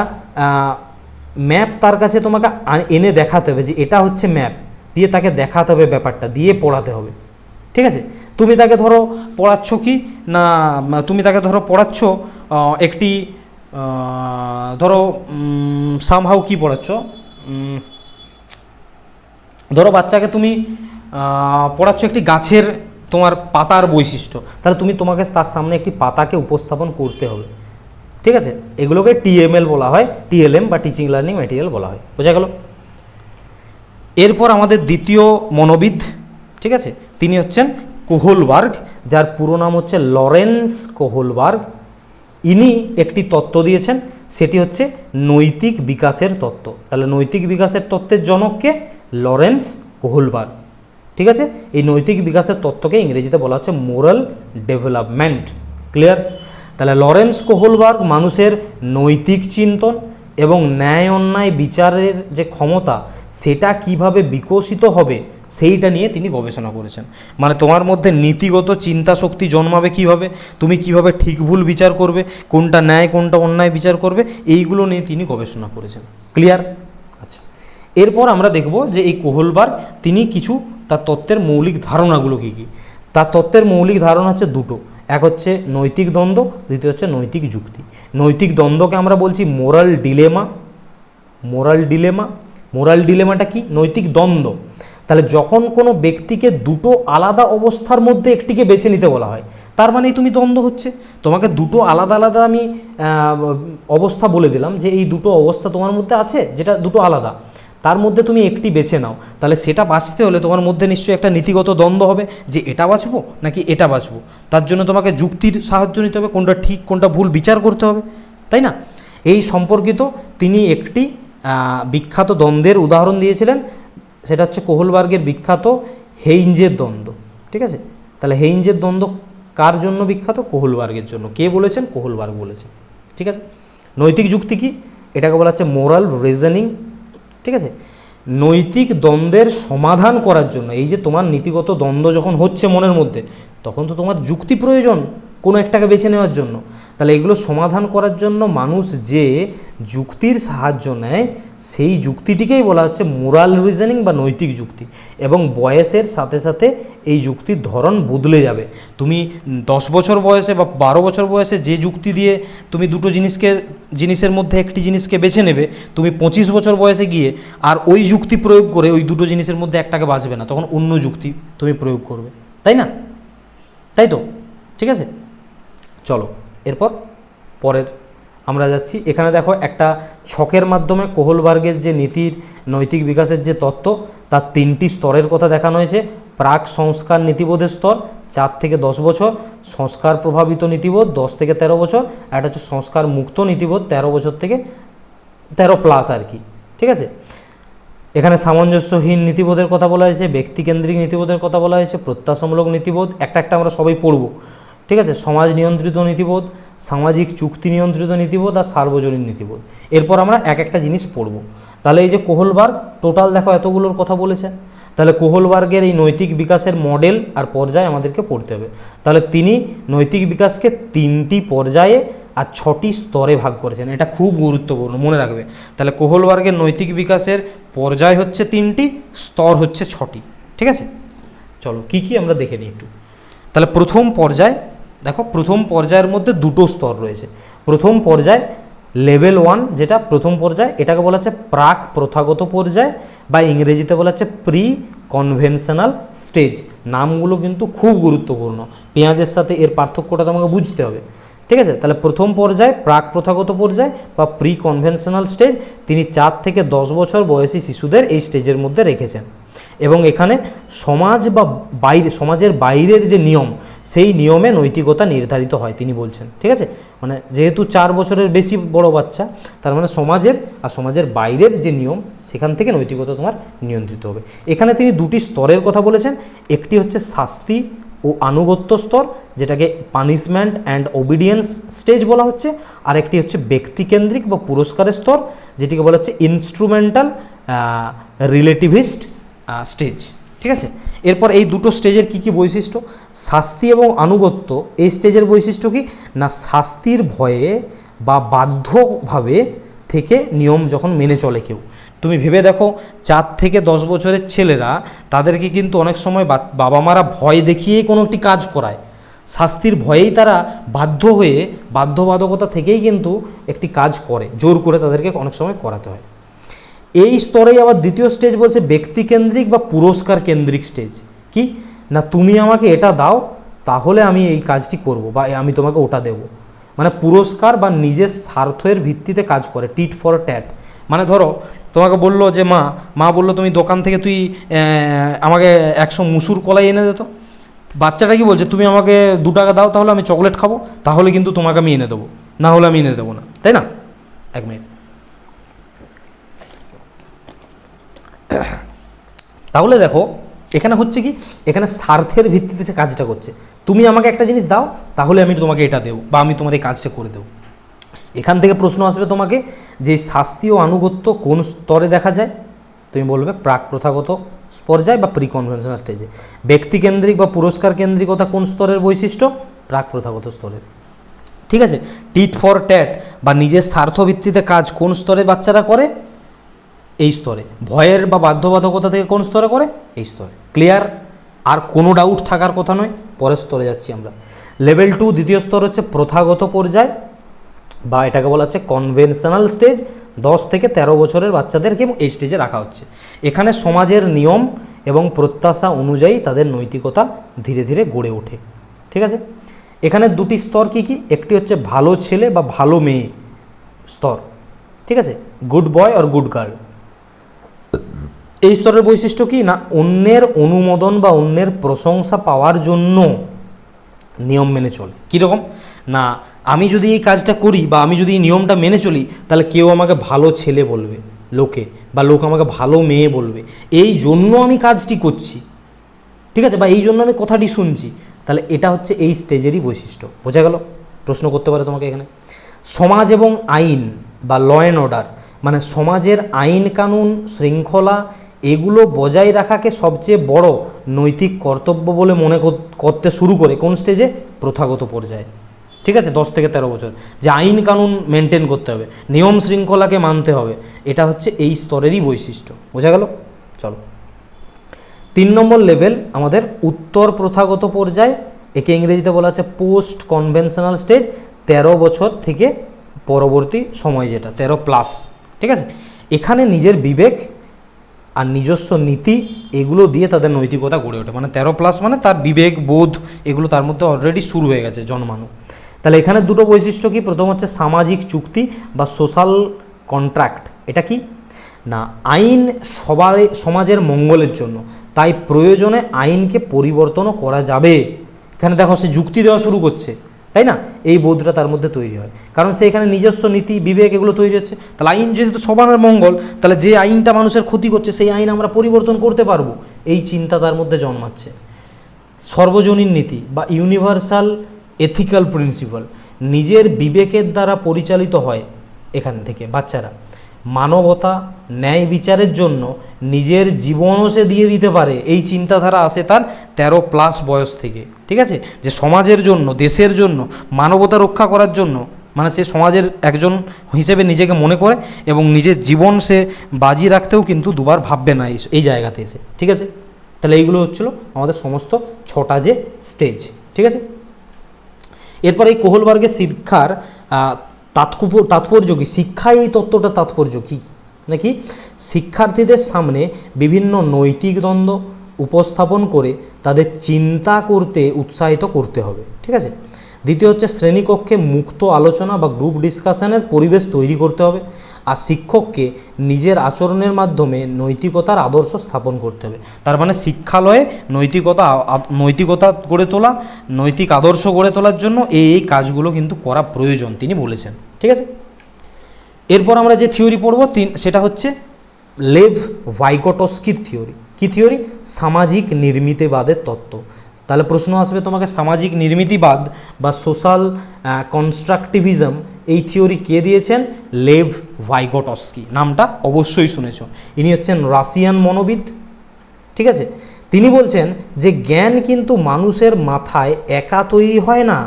ম্যাপ তার কাছে তোমাকে এনে দেখাতে হবে যে এটা হচ্ছে ম্যাপ, দিয়ে তাকে দেখাতে হবে, ব্যাপারটা দিয়ে পড়াতে হবে। ঠিক আছে, তুমি তাকে ধরো পড়াচ্ছ কি না, তুমি তাকে ধরো পড়াচ্ছ একটি ধরো সামহাউ কি পড়াচ্ছ, ধরো বাচ্চাকে তুমি পড়াচ্ছ একটি গাছের তোমার পাতার বৈশিষ্ট্য, তাহলে তোমাকে তার সামনে একটি পাতাকে উপস্থাপন করতে হবে। ঠিক আছে, এগুলোকে TML বলা হয়, TLM বা টিচিং লার্নিং ম্যাটেরিয়াল বলা হয়। বোঝা গেল? এরপর আমাদের দ্বিতীয় মনোবিদ, ঠিক আছে, তিনি হচ্ছেন কোহলবার্গ, যার পুরো নাম হচ্ছে লরেন্স কোহলবার্গ। ইনি একটি তত্ত্ব দিয়েছেন, সেটি হচ্ছে নৈতিক বিকাশের তত্ত্ব। তাহলে নৈতিক বিকাশের তত্ত্বের জনককে লরেন্স কোহলবার্গ। ঠিক আছে, এই নৈতিক বিকাশের তত্ত্বকে ইংরেজিতে বলা হচ্ছে মোরাল ডেভেলপমেন্ট। ক্লিয়ার? তাহলে লরেন্স কোহলবার্গ মানুষের নৈতিক চিন্তন এবং ন্যায় অন্যায় বিচারের যে ক্ষমতা সেটা কিভাবে বিকশিত হবে সেইটা নিয়ে তিনি গবেষণা করেছেন। মানে তোমার মধ্যে নীতিগত চিন্তা শক্তি জন্মাবে কিভাবে, তুমি কিভাবে ঠিক ভুল বিচার করবে, কোনটা ন্যায় কোনটা অন্যায় বিচার করবে, এইগুলো নিয়ে তিনি গবেষণা করেছেন। ক্লিয়ার? আচ্ছা, এরপর আমরা দেখব যে এই কোহলবার্গ তিনি কিছু তার তত্ত্বের মৌলিক ধারণাগুলো কী কী। তার তত্ত্বের মৌলিক ধারণা হচ্ছে দুটো, এক হচ্ছে নৈতিক দ্বন্দ্ব, দ্বিতীয় হচ্ছে নৈতিক যুক্তি। নৈতিক দ্বন্দ্বকে আমরা বলছি মোরাল ডিলেমা। মোরাল ডিলেমাটা কি? নৈতিক দ্বন্দ্ব। তাহলে যখন কোনো ব্যক্তিকে দুটো আলাদা অবস্থার মধ্যে একটিকে বেছে নিতে বলা হয়, তার মানেই তুমি দ্বন্দ্ব হচ্ছে। তোমাকে দুটো আলাদা আলাদা আমি অবস্থা বলে দিলাম যে এই দুটো অবস্থা তোমার মধ্যে আছে, যেটা দুটো আলাদা, তার মধ্যে তুমি একটি বেছে নাও, তাহলে সেটা বাঁচতে হলে তোমার মধ্যে নিশ্চয়ই একটা নীতিগত দ্বন্দ্ব হবে যে এটা বাঁচবো নাকি এটা বাঁচবো। তার জন্য তোমাকে যুক্তির সাহায্য নিতে হবে, কোনটা ঠিক কোনটা ভুল বিচার করতে হবে, তাই না? এই সম্পর্কিত তিনি একটি বিখ্যাত দ্বন্দ্বের উদাহরণ দিয়েছিলেন, সেটা হচ্ছে কোহলবার্গের বিখ্যাত হেইঞ্জের দ্বন্দ্ব। ঠিক আছে, তাহলে হেইঞ্জের দ্বন্দ্ব কার জন্য বিখ্যাত? কোহলবার্গের জন্য। কে বলেছেন? কোহলবার্গ বলেছেন। ঠিক আছে, নৈতিক যুক্তি কি? এটাকে বলা হচ্ছে মোরাল রিজনিং। ঠিক আছে, নৈতিক দ্বন্দ্বের সমাধান করার জন্য, এই যে তোমার নীতিগত দ্বন্দ্ব যখন হচ্ছে মনের মধ্যে, তখন তো তোমার যুক্তি প্রয়োজন কোনো একটাকে বেছে নেওয়ার জন্য। তাহলে এগুলো সমাধান করার জন্য মানুষ যে যুক্তির সাহায্য নেয় সেই যুক্তিটিকেই বলা হচ্ছে মোরাল রিজনিং বা নৈতিক যুক্তি। এবং বয়সের সাথে সাথে এই যুক্তির ধরন বদলে যাবে। তুমি 10 বছর বয়সে বা 12 বছর বয়সে যে যুক্তি দিয়ে তুমি দুটো জিনিসের মধ্যে একটি জিনিসকে বেছে নেবে, তুমি 25 বছর বয়সে গিয়ে আর ওই যুক্তি প্রয়োগ করে ওই দুটো জিনিসের মধ্যে একটাকে বাঁচবে না, তখন অন্য যুক্তি তুমি প্রয়োগ করবে, তাই না? তাই তো? ঠিক আছে, চলো এরপর পরের আমরা যাচ্ছি। এখানে দেখো একটা ছকের মাধ্যমে কোহলবার্গের যে নীতির নৈতিক বিকাশের যে তত্ত্ব তার 3টি স্তরের কথা দেখানো হয়েছে। প্রাক সংস্কার নীতিবোধের স্তর 4 থেকে 10 বছর, সংস্কার প্রভাবিত নীতিবোধ 10 থেকে 13 বছর, আর একটা হচ্ছে সংস্কার মুক্ত নীতিবোধ 13 বছর থেকে 13+ আর কি। ঠিক আছে, এখানে সামঞ্জস্যহীন নীতিবোধের কথা বলা হয়েছে, ব্যক্তিকেন্দ্রিক নীতিবোধের কথা বলা হয়েছে, প্রত্যাশামূলক নীতিবোধ, একটা আমরা সবাই পড়ব। ঠিক আছে, সমাজ নিয়ন্ত্রিত নীতিবোধ, সামাজিক চুক্তি নিয়ন্ত্রিত নীতিবোধ আর সার্বজনীন নীতিবোধ। এরপর আমরা এক একটা জিনিস পড়ব। তাহলে এই যে কোহলবার্গ টোটাল দেখো এতগুলোর কথা বলেছে, তাহলে কোহলবার্গের এই নৈতিক বিকাশের মডেল আর পর্যায় আমাদেরকে পড়তে হবে। তাহলে তিনি নৈতিক বিকাশকে 3টি পর্যায়ে আর 6টি স্তরে ভাগ করেছেন, এটা খুব গুরুত্বপূর্ণ, মনে রাখবে। তাহলে কোহলবার্গের নৈতিক বিকাশের পর্যায় হচ্ছে 3টি, স্তর হচ্ছে 6টি। ঠিক আছে, চলো কি কি আমরা দেখে নিই একটু। তাহলে প্রথম পর্যায় দেখো, প্রথম পর্যায়ের মধ্যে 2টো স্তর রয়েছে। প্রথম পর্যায় লেভেল 1, যেটা প্রথম পর্যায়, এটাকে বলা হচ্ছে প্রাক প্রথাগত পর্যায় বা ইংরেজিতে বলা হচ্ছে প্রি কনভেনশনাল স্টেজ। নামগুলো কিন্তু খুব গুরুত্বপূর্ণ, পেঁয়াজের সাথে এর পার্থক্যটা তোমাকে বুঝতে হবে। ঠিক আছে, তাহলে প্রথম পর্যায় প্রাক প্রথাগত পর্যায় বা প্রি কনভেনশনাল স্টেজ, তিনি 4 থেকে 10 বছর বয়সী শিশুদের এই স্টেজের মধ্যে রেখেছেন। এবং এখানে সমাজ বা সমাজের বাইরের যে নিয়ম, সেই নিয়মে নৈতিকতা নির্ধারিত হয় তিনি বলছেন। ঠিক আছে, মানে যেহেতু 4 বছরের বেশি বড় বাচ্চা, তার মানে সমাজের আর সমাজের বাইরের যে নিয়ম, সেখান থেকে নৈতিকতা তোমার নিয়ন্ত্রিত হবে। এখানে তিনি 2টি স্তরের কথা বলেছেন, একটি হচ্ছে শাস্তি ও আনুগত্য স্তর, যেটাকে পানিশমেন্ট অ্যান্ড ওবিডিয়েন্স স্টেজ বলা হচ্ছে, আর একটি হচ্ছে ব্যক্তিকেন্দ্রিক বা পুরস্কারের স্তর, যেটিকে বলা হচ্ছে ইনস্ট্রুমেন্টাল রিলেটিভিস্ট স্টেজ। ঠিক আছে, এরপর এই 2টো স্টেজের কি কি বৈশিষ্ট্য। শাস্তি এবং আনুগত্য এই স্টেজের বৈশিষ্ট্য কি না, শাস্তির ভয়ে বা বাধ্যভাবে থেকে নিয়ম যখন মেনে চলে কেউ। তুমি ভেবে দেখো, 4 থেকে 10 বছরের ছেলেরা, তাদেরকে কিন্তু অনেক সময় বাবা মারা ভয় দেখিয়েই কোনো একটি কাজ করায়, শাস্তির ভয়েই তারা বাধ্য হয়ে, বাধ্যবাধকতা থেকেই কিন্তু একটি কাজ করে, জোর করে তাদেরকে অনেক সময় করাতে হয়। এই স্তরেই আবার দ্বিতীয় স্টেজ বলছে ব্যক্তিকেন্দ্রিক বা পুরস্কার কেন্দ্রিক স্টেজ। কি না, তুমি আমাকে এটা দাও, তাহলে আমি এই কাজটি করব, বা আমি তোমাকে ওটা দেব। মানে পুরস্কার বা নিজের স্বার্থের ভিত্তিতে কাজ করে, টিট ফর ট্যাট। মানে ধরো তোমাকে বললো যে মা বললো তুমি দোকান থেকে তুই আমাকে 100 মুসুর কলাই এনে দে। তো বাচ্চাটা কি বলছে, তুমি আমাকে 2 টাকা দাও, তাহলে আমি চকলেট খাবো, তাহলে কিন্তু তোমাকে আমি এনে দেবো, না হলে আমি এনে দেবো না, তাই না? 1 মিনিট। তাহলে দেখো এখানে হচ্ছে কি, এখানে স্বার্থের ভিত্তিতে সে কাজটা করছে। তুমি আমাকে একটা জিনিস দাও, তাহলে আমি তোমাকে এটা দেবো, বা আমি তোমার এই কাজটা করে দেবো। এখান থেকে প্রশ্ন আসবে তোমাকে যে শাস্তি ও আনুগত্য কোন স্তরে দেখা যায়, তুমি বলবে প্রাক প্রথাগত পর্যায় বা প্রি কনভেনশনাল স্টেজে। ব্যক্তিকেন্দ্রিক বা পুরস্কার কেন্দ্রিকতা কোন স্তরের বৈশিষ্ট্য, প্রাক প্রথাগত স্তরের। ঠিক আছে, টিট ফর ট্যাট বা নিজের স্বার্থ ভিত্তিতে কাজ কোন স্তরে বাচ্চারা করে, এই স্তরে। ভয়ের বা বাধ্যবাধকতা থেকে কোন স্তরে করে, এই স্তরে। ক্লিয়ার? আর কোনো ডাউট থাকার কথা নয়। পরের স্তরে যাচ্ছি আমরা। লেভেল 2 দ্বিতীয় স্তর হচ্ছে প্রথাগত পর্যায়, বা এটাকে বলা হচ্ছে কনভেনশনাল স্টেজ। 10 থেকে 13 বছরের বাচ্চাদেরকে এই স্টেজে রাখা হচ্ছে। এখানে সমাজের নিয়ম এবং প্রত্যাশা অনুযায়ী তাদের নৈতিকতা ধীরে ধীরে গড়ে ওঠে। ঠিক আছে, এখানে 2টি স্তর কি কি, একটি হচ্ছে ভালো ছেলে বা ভালো মেয়ে স্তর। ঠিক আছে, গুড বয় আর গুড গার্ল। এই স্তরের বৈশিষ্ট্য কি না, অন্যের অনুমোদন বা অন্যের প্রশংসা পাওয়ার জন্য নিয়ম মেনে চলে। কীরকম না, আমি যদি এই কাজটা করি বা আমি যদি এই নিয়মটা মেনে চলি, তাহলে কেউ আমাকে ভালো ছেলে বলবে লোকে, বা লোক আমাকে ভালো মেয়ে বলবে, এই জন্য আমি কাজটি করছি। ঠিক আছে, বা এই জন্য আমি কথাটি শুনছি। তাহলে এটা হচ্ছে এই স্টেজেরই বৈশিষ্ট্য। বোঝা গেল? প্রশ্ন করতে পারে তোমাকে এখানে। সমাজ এবং আইন বা ল অ্যান্ড অর্ডার, মানে সমাজের আইন কানুন শৃঙ্খলা এগুলো বজায় রাখাকে সবচেয়ে বড় নৈতিক কর্তব্য বলে মনে করতে শুরু করে কোন স্টেজে, প্রথাগত পর্যায়ে। ঠিক আছে, 10 থেকে 13 বছর, যে আইন কানুন মেনটেন করতে হবে, নিয়ম শৃঙ্খলাকে মানতে হবে, এটা হচ্ছে এই স্তরেরই বৈশিষ্ট্য। বোঝা গেল? চলো 3 নম্বর লেভেল আমাদের উত্তর প্রথাগত পর্যায়, একে ইংরেজিতে বলা হচ্ছে পোস্ট কনভেনশনাল স্টেজ। 13 বছর থেকে পরবর্তী সময়, যেটা 13+। ঠিক আছে, এখানে নিজের বিবেক আর নিজস্ব নীতি এগুলো দিয়ে তাদের নৈতিকতা গড়ে ওঠে। মানে 13+ মানে তার বিবেক বোধ এগুলো তার মধ্যে অলরেডি শুরু হয়ে গেছে জন্মানো। তাহলে এখানে 2টো বৈশিষ্ট্য কি, প্রথম হচ্ছে সামাজিক চুক্তি বা সোশ্যাল কন্ট্রাক্ট। এটা কি না, আইন সমাজের মঙ্গলের জন্য, তাই প্রয়োজনে আইনকে পরিবর্তনও করা যাবে। এখানে দেখো সে যুক্তি দেওয়া শুরু করছে, তাই না? এই বোধটা তার মধ্যে তৈরি হয়, কারণ সে এখানে নিজস্ব নীতি বিবেক এগুলো তৈরি হচ্ছে। তাহলে আইন যেহেতু সবার মঙ্গল, তাহলে যে আইনটা মানুষের ক্ষতি করছে সেই আইন আমরা পরিবর্তন করতে পারবো, এই চিন্তা তার মধ্যে জন্মাচ্ছে। সর্বজনীন নীতি বা ইউনিভার্সাল এথিক্যাল প্রিন্সিপাল, নিজের বিবেকের দ্বারা পরিচালিত হয় এখান থেকে বাচ্চারা। মানবতা, ন্যায় বিচারের জন্য নিজের জীবনও সে দিয়ে দিতে পারে, এই চিন্তাধারা আসে তার 13+ বয়স থেকে। ঠিক আছে, যে সমাজের জন্য, দেশের জন্য, মানবতা রক্ষা করার জন্য, মানে সে সমাজের একজন হিসেবে নিজেকে মনে করে এবং নিজের জীবন সে বাজি রাখতেও কিন্তু দুবার ভাববে না এই জায়গাতে এসে। ঠিক আছে, তাহলে এইগুলো হচ্ছিলো আমাদের সমস্ত 6টা যে স্টেজ। ঠিক আছে, এরপর এই কোহলবার্গের শিক্ষার তাৎপর্য কী, শিক্ষায় এই তত্ত্বটা তাৎপর্য কী নাকি, শিক্ষার্থীদের সামনে বিভিন্ন নৈতিক দ্বন্দ্ব উপস্থাপন করে তাদের চিন্তা করতে উৎসাহিত করতে হবে। ঠিক আছে, দ্বিতীয় হচ্ছে শ্রেণীকক্ষে মুক্ত আলোচনা বা গ্রুপ ডিসকাশনের পরিবেশ তৈরি করতে হবে, আর শিক্ষককে নিজের আচরণের মাধ্যমে নৈতিকতার আদর্শ স্থাপন করতে হবে। তার মানে শিক্ষালয়ে নৈতিকতা গড়ে তোলা, নৈতিক আদর্শ গড়ে তোলার জন্য এই কাজগুলো কিন্তু করা প্রয়োজন তিনি বলেছেন। ঠিক আছে, এরপর আমরা যে থিওরি পড়ব সেটা হচ্ছে লেভ ভাইগোটস্কির থিওরি। কি থিওরি? সামাজিক নির্মিতিবাদের তত্ত্ব। তাহলে প্রশ্ন আসবে তোমাকে, সামাজিক নির্মিতিবাদ বা সোশ্যাল কনস্ট্রাকটিভিজম এই থিওরি কে দিয়েছেন? লেভ ভাইগোটস্কি, নামটা অবশ্যই শুনেছ। ইনি হচ্ছেন রাশিয়ান মনোবিদ। ঠিক আছে, তিনি বলছেন যে জ্ঞান কিন্তু মানুষের মাথায় একা তৈরি হয় না,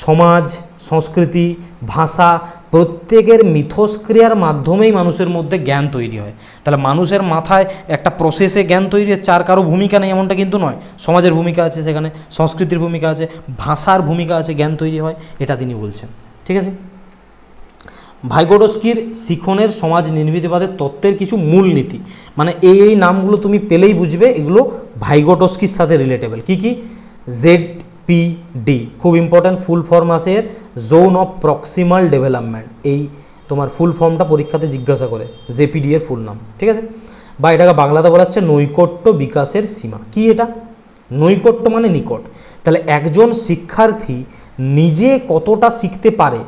সমাজ, সংস্কৃতি, ভাষা প্রত্যেকের মিথস্ক্রিয়ার মাধ্যমেই মানুষের মধ্যে জ্ঞান তৈরি হয়। তাহলে মানুষের মাথায় একটা প্রসেসে জ্ঞান তৈরি হচ্ছে, আর কারো ভূমিকা নেই এমনটা কিন্তু নয়। সমাজের ভূমিকা আছে, সেখানে সংস্কৃতির ভূমিকা আছে, ভাষার ভূমিকা আছে, জ্ঞান তৈরি হয়, এটা তিনি বলছেন। ঠিক আছে, ভাইগোটস্কির শিখনের সমাজ নির্মিতিবাদের তত্ত্বের কিছু মূলনীতি, মানে এই নামগুলো তুমি পেলেই বুঝবে এগুলো ভাইগোটস্কির সাথে রিলেটেবল। কি কি? ZPD, খুব ইম্পর্ট্যান্ট ফুল ফর্ম আছে এর, জোন অফ প্রক্সিমাল ডেভেলপমেন্ট। এই তোমার ফুল ফর্মটা পরীক্ষাতে জিজ্ঞাসা করে, ZPD এর ফুল নাম। ঠিক আছে, বা এটাকে বাংলাতে বলা হচ্ছে নৈকট্য বিকাশের সীমা। কি এটা? নৈকট্য মানে নিকট। তাহলে একজন শিক্ষার্থী নিজে কতটা শিখতে পারে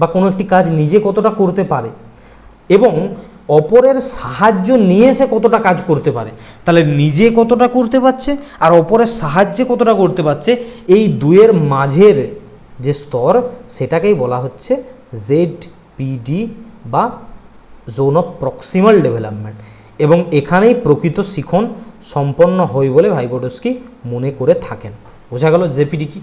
বা কোনো একটি কাজ নিজে কতটা করতে পারে এবং অপরের সাহায্য নিয়ে সে কতটা কাজ করতে পারে, তাহলে নিজে কতটা করতে পারছে আর অপরের সাহায্যে কতটা করতে পারছে, এই দুয়ের মাঝের যে স্তর সেটাকেই বলা হচ্ছে ZPD বা জোন অফ প্রক্সিমাল ডেভেলপমেন্ট। এবং এখানেই প্রকৃত শিখন সম্পন্ন হয় বলে ভাইগোটস্কি মনে করে থাকেন। বোঝা গেল ZPD কি?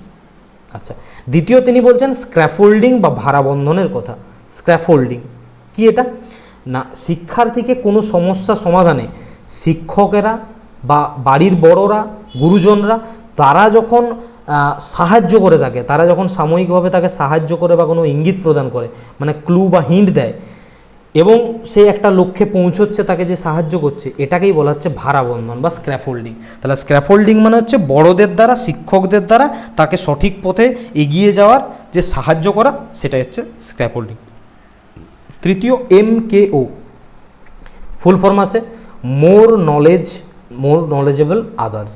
আচ্ছা, দ্বিতীয় তিনি বলছেন স্ক্র্যাফোল্ডিং বা ভারাবন্ধনের কথা। স্ক্র্যাফোল্ডিং কি এটা? না, শিক্ষার্থীকে কোনো সমস্যা সমাধানে শিক্ষকেরা বা বাড়ির বড়রা, গুরুজনরা তারা যখন সাহায্য করে থাকে, তারা যখন সাময়িকভাবে তাকে সাহায্য করে বা কোনো ইঙ্গিত প্রদান করে, মানে ক্লু বা হিন্ট দেয়, এবং সে একটা লক্ষ্যে পৌঁছচ্ছে, তাকে যে সাহায্য করছে, এটাকেই বলা হচ্ছে ভারাবন্ধন বা স্ক্র্যাফোল্ডিং। তাহলে স্ক্র্যাফোল্ডিং মানে হচ্ছে বড়দের দ্বারা, শিক্ষকদের দ্বারা তাকে সঠিক পথে এগিয়ে যাওয়ার যে সাহায্য করা, সেটাই হচ্ছে স্ক্র্যাফোল্ডিং। তৃতীয় MKO, ফুল ফর্ম আছে মোর নলেজেবল আদার্স।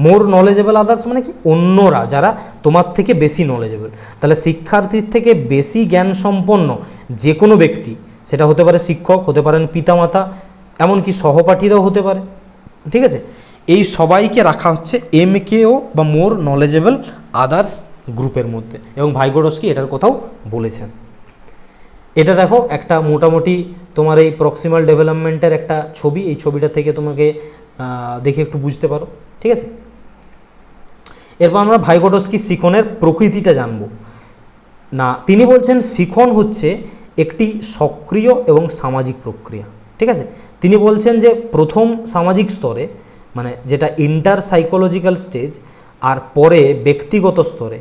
মোর নলেজেবল আদার্স মানে কি? অন্যরা যারা তোমার থেকে বেশি নলেজেবল। তাহলে শিক্ষার্থীর থেকে বেশি জ্ঞান সম্পন্ন যে কোনো ব্যক্তি, সেটা হতে পারে শিক্ষক, হতে পারেন পিতামাতা, এমনকি সহপাঠীরাও হতে পারে। ঠিক আছে, এই সবাইকে রাখা হচ্ছে MKO বা মোর নলেজেবল আদার্স গ্রুপের মধ্যে, এবং ভাইগোটস্কি এটার কথাও বলেছেন। এটা দেখো একটা মোটামুটি তোমার এই প্রক্সিমাল ডেভেলপমেন্টের একটা ছবি, এই ছবিটা থেকে তোমাকে দেখে একটু বুঝতে পারো। ঠিক আছে, এরপর আমরা ভাইগোটস্কি শিখনের প্রকৃতিটা জানব। না, তিনি বলছেন শিখন হচ্ছে একটি সক্রিয় এবং সামাজিক প্রক্রিয়া। ঠিক আছে, তিনি বলছেন যে প্রথম সামাজিক স্তরে, মানে যেটা ইন্টার সাইকোলজিক্যাল স্টেজ, আর পরে ব্যক্তিগত স্তরে,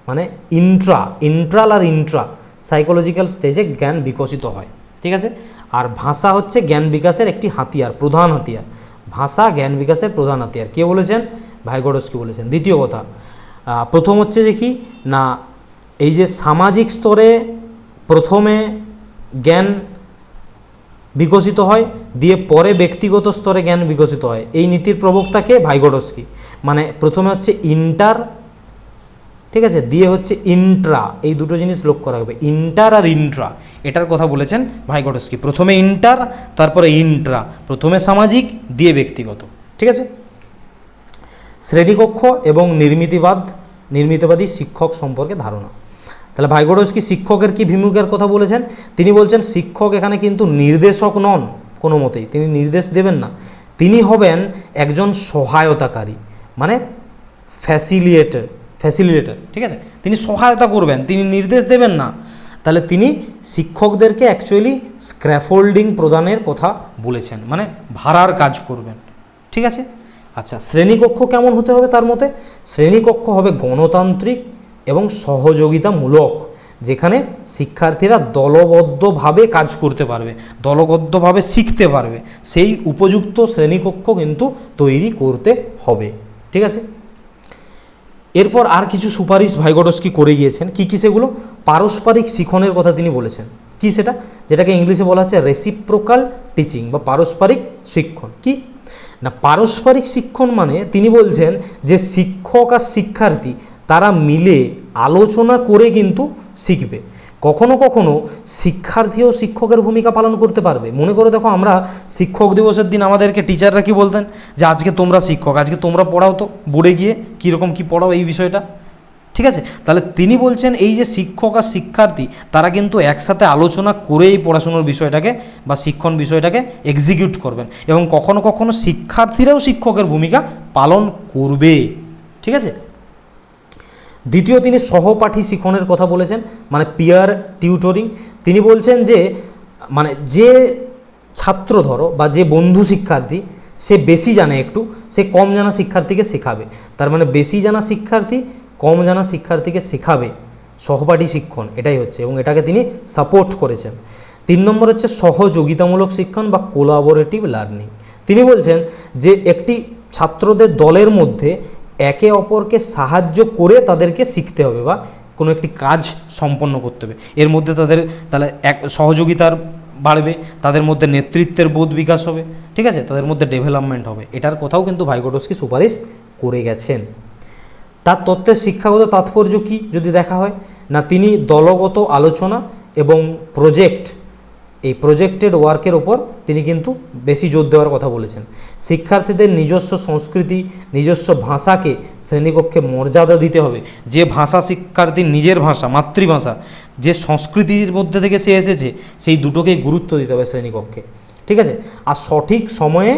মানে ইন্ট্রাল আর ইন্ট্রা সাইকোলজিক্যাল স্টেজে জ্ঞান বিকশিত হয়। ঠিক আছে, আর ভাষা হচ্ছে জ্ঞান বিকাশের একটি হাতিয়ার, প্রধান হাতিয়ার। ভাষা জ্ঞান বিকাশের প্রধান হাতিয়ার। কে বলেছেন? ভাইগোটস্কি বলেছেন। দ্বিতীয় কথা, প্রথম হচ্ছে যে কি না, এই যে সামাজিক স্তরে প্রথমে জ্ঞান বিকশিত হয়, দিয়ে পরে ব্যক্তিগত স্তরে জ্ঞান বিকশিত হয়। এই নীতির প্রবক্তাকে ভাইগোটস্কি। মানে প্রথমে হচ্ছে ইন্টার, ঠিক আছে, দিয়ে হচ্ছে ইন্ট্রা। এই দুটো জিনিস লক্ষ্য রাখবে, ইন্টার আর ইন্ট্রা, এটার কথা বলেছেন ভাইগোটস্কি। প্রথমে ইন্টার, তারপরে ইন্ট্রা, প্রথমে সামাজিক দিয়ে ব্যক্তিগত। ঠিক আছে, শ্রেণীকক্ষ এবং নির্মিতিবাদ নির্মিতবাদী শিক্ষক সম্পর্কে ধারণা। তাহলে ভাইগোটস্কি শিক্ষকের কি ভূমিকার কথা বলেছেন? তিনি বলছেন শিক্ষক এখানে কিন্তু নির্দেশক নন কোনো মতেই, তিনি নির্দেশ দেবেন না, তিনি হবেন একজন সহায়তাকারী, মানে ফ্যাসিলিটেটর, ঠিক আছে? তিনি সহায়তা করবেন, তিনি নির্দেশ দেবেন না। তাহলে তিনি শিক্ষকদেরকে অ্যাকচুয়ালি স্ক্র্যাফোল্ডিং প্রদানের কথা বলেছেন, মানে ভাড়ার কাজ করবেন, ঠিক আছে? আচ্ছা, শ্রেণীকক্ষ কেমন হতে হবে তার মতে? শ্রেণীকক্ষ হবে গণতান্ত্রিক এবং সহযোগিতামূলক, যেখানে শিক্ষার্থীরা দলবদ্ধভাবে কাজ করতে পারবে, দলবদ্ধভাবে শিখতে পারবে, সেই উপযুক্ত শ্রেণীকক্ষ কিন্তু তৈরি করতে হবে, ঠিক আছে? এরপর আর কিছু সুপারিশ ভাইগোটস্কি করে গিয়েছেন। কী কী সেগুলো? পারস্পরিক শিক্ষণের কথা তিনি বলেছেন। কি সেটা? যেটাকে ইংলিশে বলা হচ্ছে রেসিপ্রোকাল টিচিং বা পারস্পরিক শিক্ষণ। কি না, পারস্পরিক শিক্ষণ মানে তিনি বলছেন যে শিক্ষক আর শিক্ষার্থী তারা মিলে আলোচনা করে কিন্তু শিখবে। কখনো কখনো শিক্ষার্থীও শিক্ষকের ভূমিকা পালন করতে পারবে। মনে করে দেখো, আমরা শিক্ষক দিবসের দিন আমাদেরকে টিচাররা কি বলতেন যে আজকে তোমরা শিক্ষক, আজকে তোমরা পড়াও তো বোর্ডে গিয়ে কীরকম কী পড়াও এই বিষয়টা, ঠিক আছে? তাহলে তিনি বলছেন এই যে শিক্ষক আর শিক্ষার্থী তারা কিন্তু একসাথে আলোচনা করে এই পড়াশুনোর বিষয়টাকে বা শিক্ষণ বিষয়টাকে এক্সিকিউট করবেন, এবং কখনো কখনো শিক্ষার্থীরাও শিক্ষকের ভূমিকা পালন করবে, ঠিক আছে? দ্বিতীয়, তিনি সহপাঠী শিক্ষণের কথা বলেছেন, মানে পিয়ার টিউটরিং। তিনি বলছেন যে মানে যে ছাত্র ধরো বা যে বন্ধু শিক্ষার্থী সে বেশি জানে একটু, সে কম জানা শিক্ষার্থীকে শেখাবে। তার মানে বেশি জানা শিক্ষার্থী কম জানা শিক্ষার্থীকে শেখাবে, সহপাঠী শিক্ষণ এটাই হচ্ছে, এবং এটাকে তিনি সাপোর্ট করেছেন। 3 নম্বর হচ্ছে সহযোগিতামূলক শিক্ষণ বা কোলাবোরেটিভ লার্নিং। তিনি বলছেন যে একটি ছাত্রদের দলের মধ্যে একে অপরকে সাহায্য করে তাদেরকে শিখতে হবে বা কোনো একটি কাজ সম্পন্ন করতে হবে। এর মধ্যে তাহলে এক সহযোগিতার বাড়বে, তাদের মধ্যে নেতৃত্বের বোধ বিকাশ হবে, ঠিক আছে? তাদের মধ্যে ডেভেলপমেন্ট হবে। এটার কথাও কিন্তু ভাইগোটস্কি সুপারিশ করে গেছেন। তার তত্ত্বের শিক্ষাগত তাৎপর্য কী যদি দেখা হয় না, তিনি দলগত আলোচনা এবং এই প্রজেক্টেড ওয়ার্কের ওপর তিনি কিন্তু বেশি জোর দেওয়ার কথা বলেছেন। শিক্ষার্থীদের নিজস্ব সংস্কৃতি, নিজস্ব ভাষাকে শ্রেণীকক্ষে মর্যাদা দিতে হবে। যে ভাষা শিক্ষার্থীর নিজের ভাষা, মাতৃভাষা, যে সংস্কৃতির মধ্যে থেকে সে এসেছে, সেই দুটোকেই গুরুত্ব দিতে হবে শ্রেণীকক্ষে, ঠিক আছে? আর সঠিক সময়ে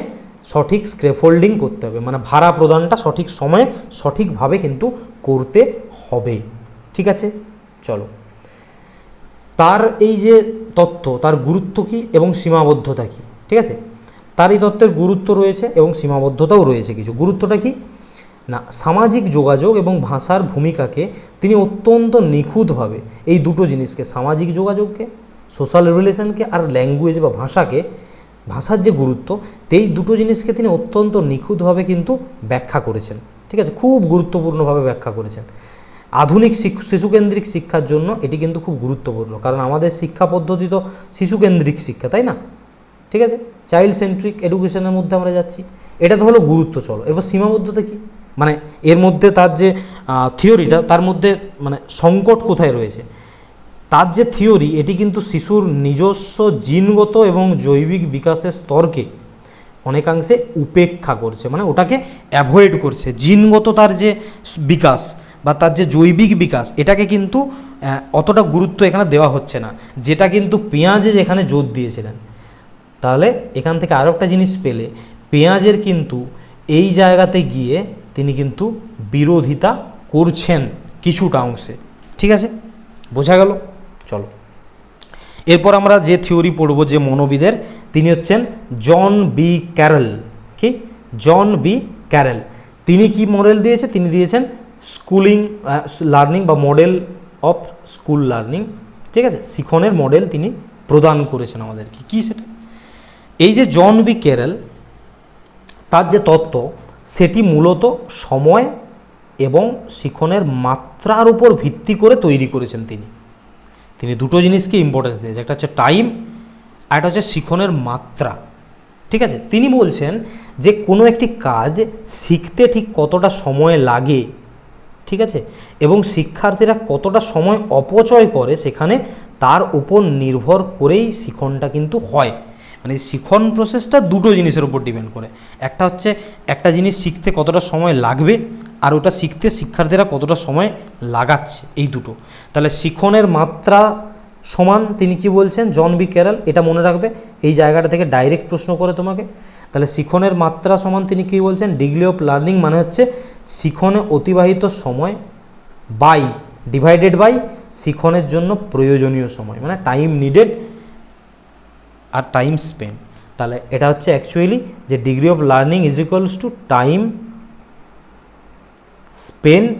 সঠিক স্ক্র্যাফোল্ডিং করতে হবে, মানে ভাড়া প্রদানটা সঠিক সময়ে সঠিকভাবে কিন্তু করতে হবে, ঠিক আছে? চলো, তার এই যে তত্ত্ব, তার গুরুত্ব কী এবং সীমাবদ্ধতা কী, ঠিক আছে? তার এই তত্ত্বের গুরুত্ব রয়েছে এবং সীমাবদ্ধতাও রয়েছে কিছু। গুরুত্বটা কি না, সামাজিক যোগাযোগ এবং ভাষার ভূমিকাকে তিনি অত্যন্ত নিখুঁতভাবে, এই দুটো জিনিসকে, সামাজিক যোগাযোগকে, সোশ্যাল রিলেশনকে, আর ল্যাঙ্গুয়েজ বা ভাষার যে গুরুত্ব, এই দুটো জিনিসকে তিনি অত্যন্ত নিখুঁতভাবে কিন্তু ব্যাখ্যা করেছেন, ঠিক আছে? খুব গুরুত্বপূর্ণভাবে ব্যাখ্যা করেছেন। আধুনিক শিশুকেন্দ্রিক শিক্ষার জন্য এটি কিন্তু খুব গুরুত্বপূর্ণ, কারণ আমাদের শিক্ষা পদ্ধতি তো শিশুকেন্দ্রিক শিক্ষা, তাই না? ঠিক আছে, চাইল্ড সেন্ট্রিক এডুকেশনের মধ্যে আমরা যাচ্ছি, এটা তো হলো গুরুত্ব। চলো, এরপর সীমাবদ্ধতা কী, মানে এর মধ্যে তার যে থিওরিটা, তার মধ্যে মানে সংকট কোথায় রয়েছে? তার যে থিওরি, এটি কিন্তু শিশুর নিজস্ব জিনগত এবং জৈবিক বিকাশের স্তরকে অনেকাংশে উপেক্ষা করছে, মানে ওটাকে অ্যাভয়েড করছে। জিনগত তার যে বিকাশ বা তার যে জৈবিক বিকাশ, এটাকে কিন্তু অতটা গুরুত্ব এখানে দেওয়া হচ্ছে না, যেটা কিন্তু পেঁয়াজে যেখানে জোর দিয়েছিলেন। তাহলে এখান থেকে আরও একটা জিনিস পেলে, পেঁয়াজের কিন্তু এই জায়গাতে গিয়ে তিনি কিন্তু বিরোধিতা করছেন কিছুটা অংশে, ঠিক আছে? বোঝা গেল? চলো, এরপর আমরা যে থিওরি পড়ব যে মনোবিদের, তিনি হচ্ছেন জন বি ক্যারল। কি? জন বি ক্যারল। তিনি কি মডেল দিয়েছে? তিনি দিয়েছেন স্কুলিং লার্নিং বা মডেল অফ স্কুল লার্নিং, ঠিক আছে? শিক্ষণের মডেল তিনি প্রদান করেছেন আমাদেরকে। কি সেটা? এই যে জন বি ক্যারল, তার যে তত্ত্ব, সেটি মূলত সময় এবং শিক্ষণের মাত্রার উপর ভিত্তি করে তৈরি করেছেন। তিনি দুটো জিনিসকে ইম্পর্টেন্স দিয়েছে, একটা হচ্ছে টাইম আর একটা হচ্ছে শিক্ষণের মাত্রা, ঠিক আছে? তিনি বলছেন যে কোনো একটি কাজ শিখতে ঠিক কতটা সময় লাগে, ঠিক আছে, এবং শিক্ষার্থীরা কতটা সময় অপচয় করে সেখানে, তার উপর নির্ভর করেই শিক্ষণটা কিন্তু হয়। মানে শিক্ষণ প্রসেসটা দুটো জিনিসের উপর ডিপেন্ড করে, একটা হচ্ছে একটা জিনিস শিখতে কতটা সময় লাগবে, আর ওটা শিখতে শিক্ষার্থীরা কতটা সময় লাগাচ্ছে, এই দুটো। তাহলে শিখনের মাত্রা সমান তিনি কি বলছেন, জন বি ক্যারল, এটা মনে রাখবে, এই জায়গাটা থেকে ডাইরেক্ট প্রশ্ন করে তোমাকে। তাহলে শিখনের মাত্রা সমান তিনি কি বলছেন, ডিগ্রি অফ লার্নিং মানে হচ্ছে শিখনে অতিবাহিত সময় বাই ডিভাইডেড বাই শিখনের জন্য প্রয়োজনীয় সময়, মানে টাইম নিডেড আর টাইম স্পেন্ড। তাহলে এটা হচ্ছে অ্যাকচুয়ালি যে degree of learning is equals to time spent,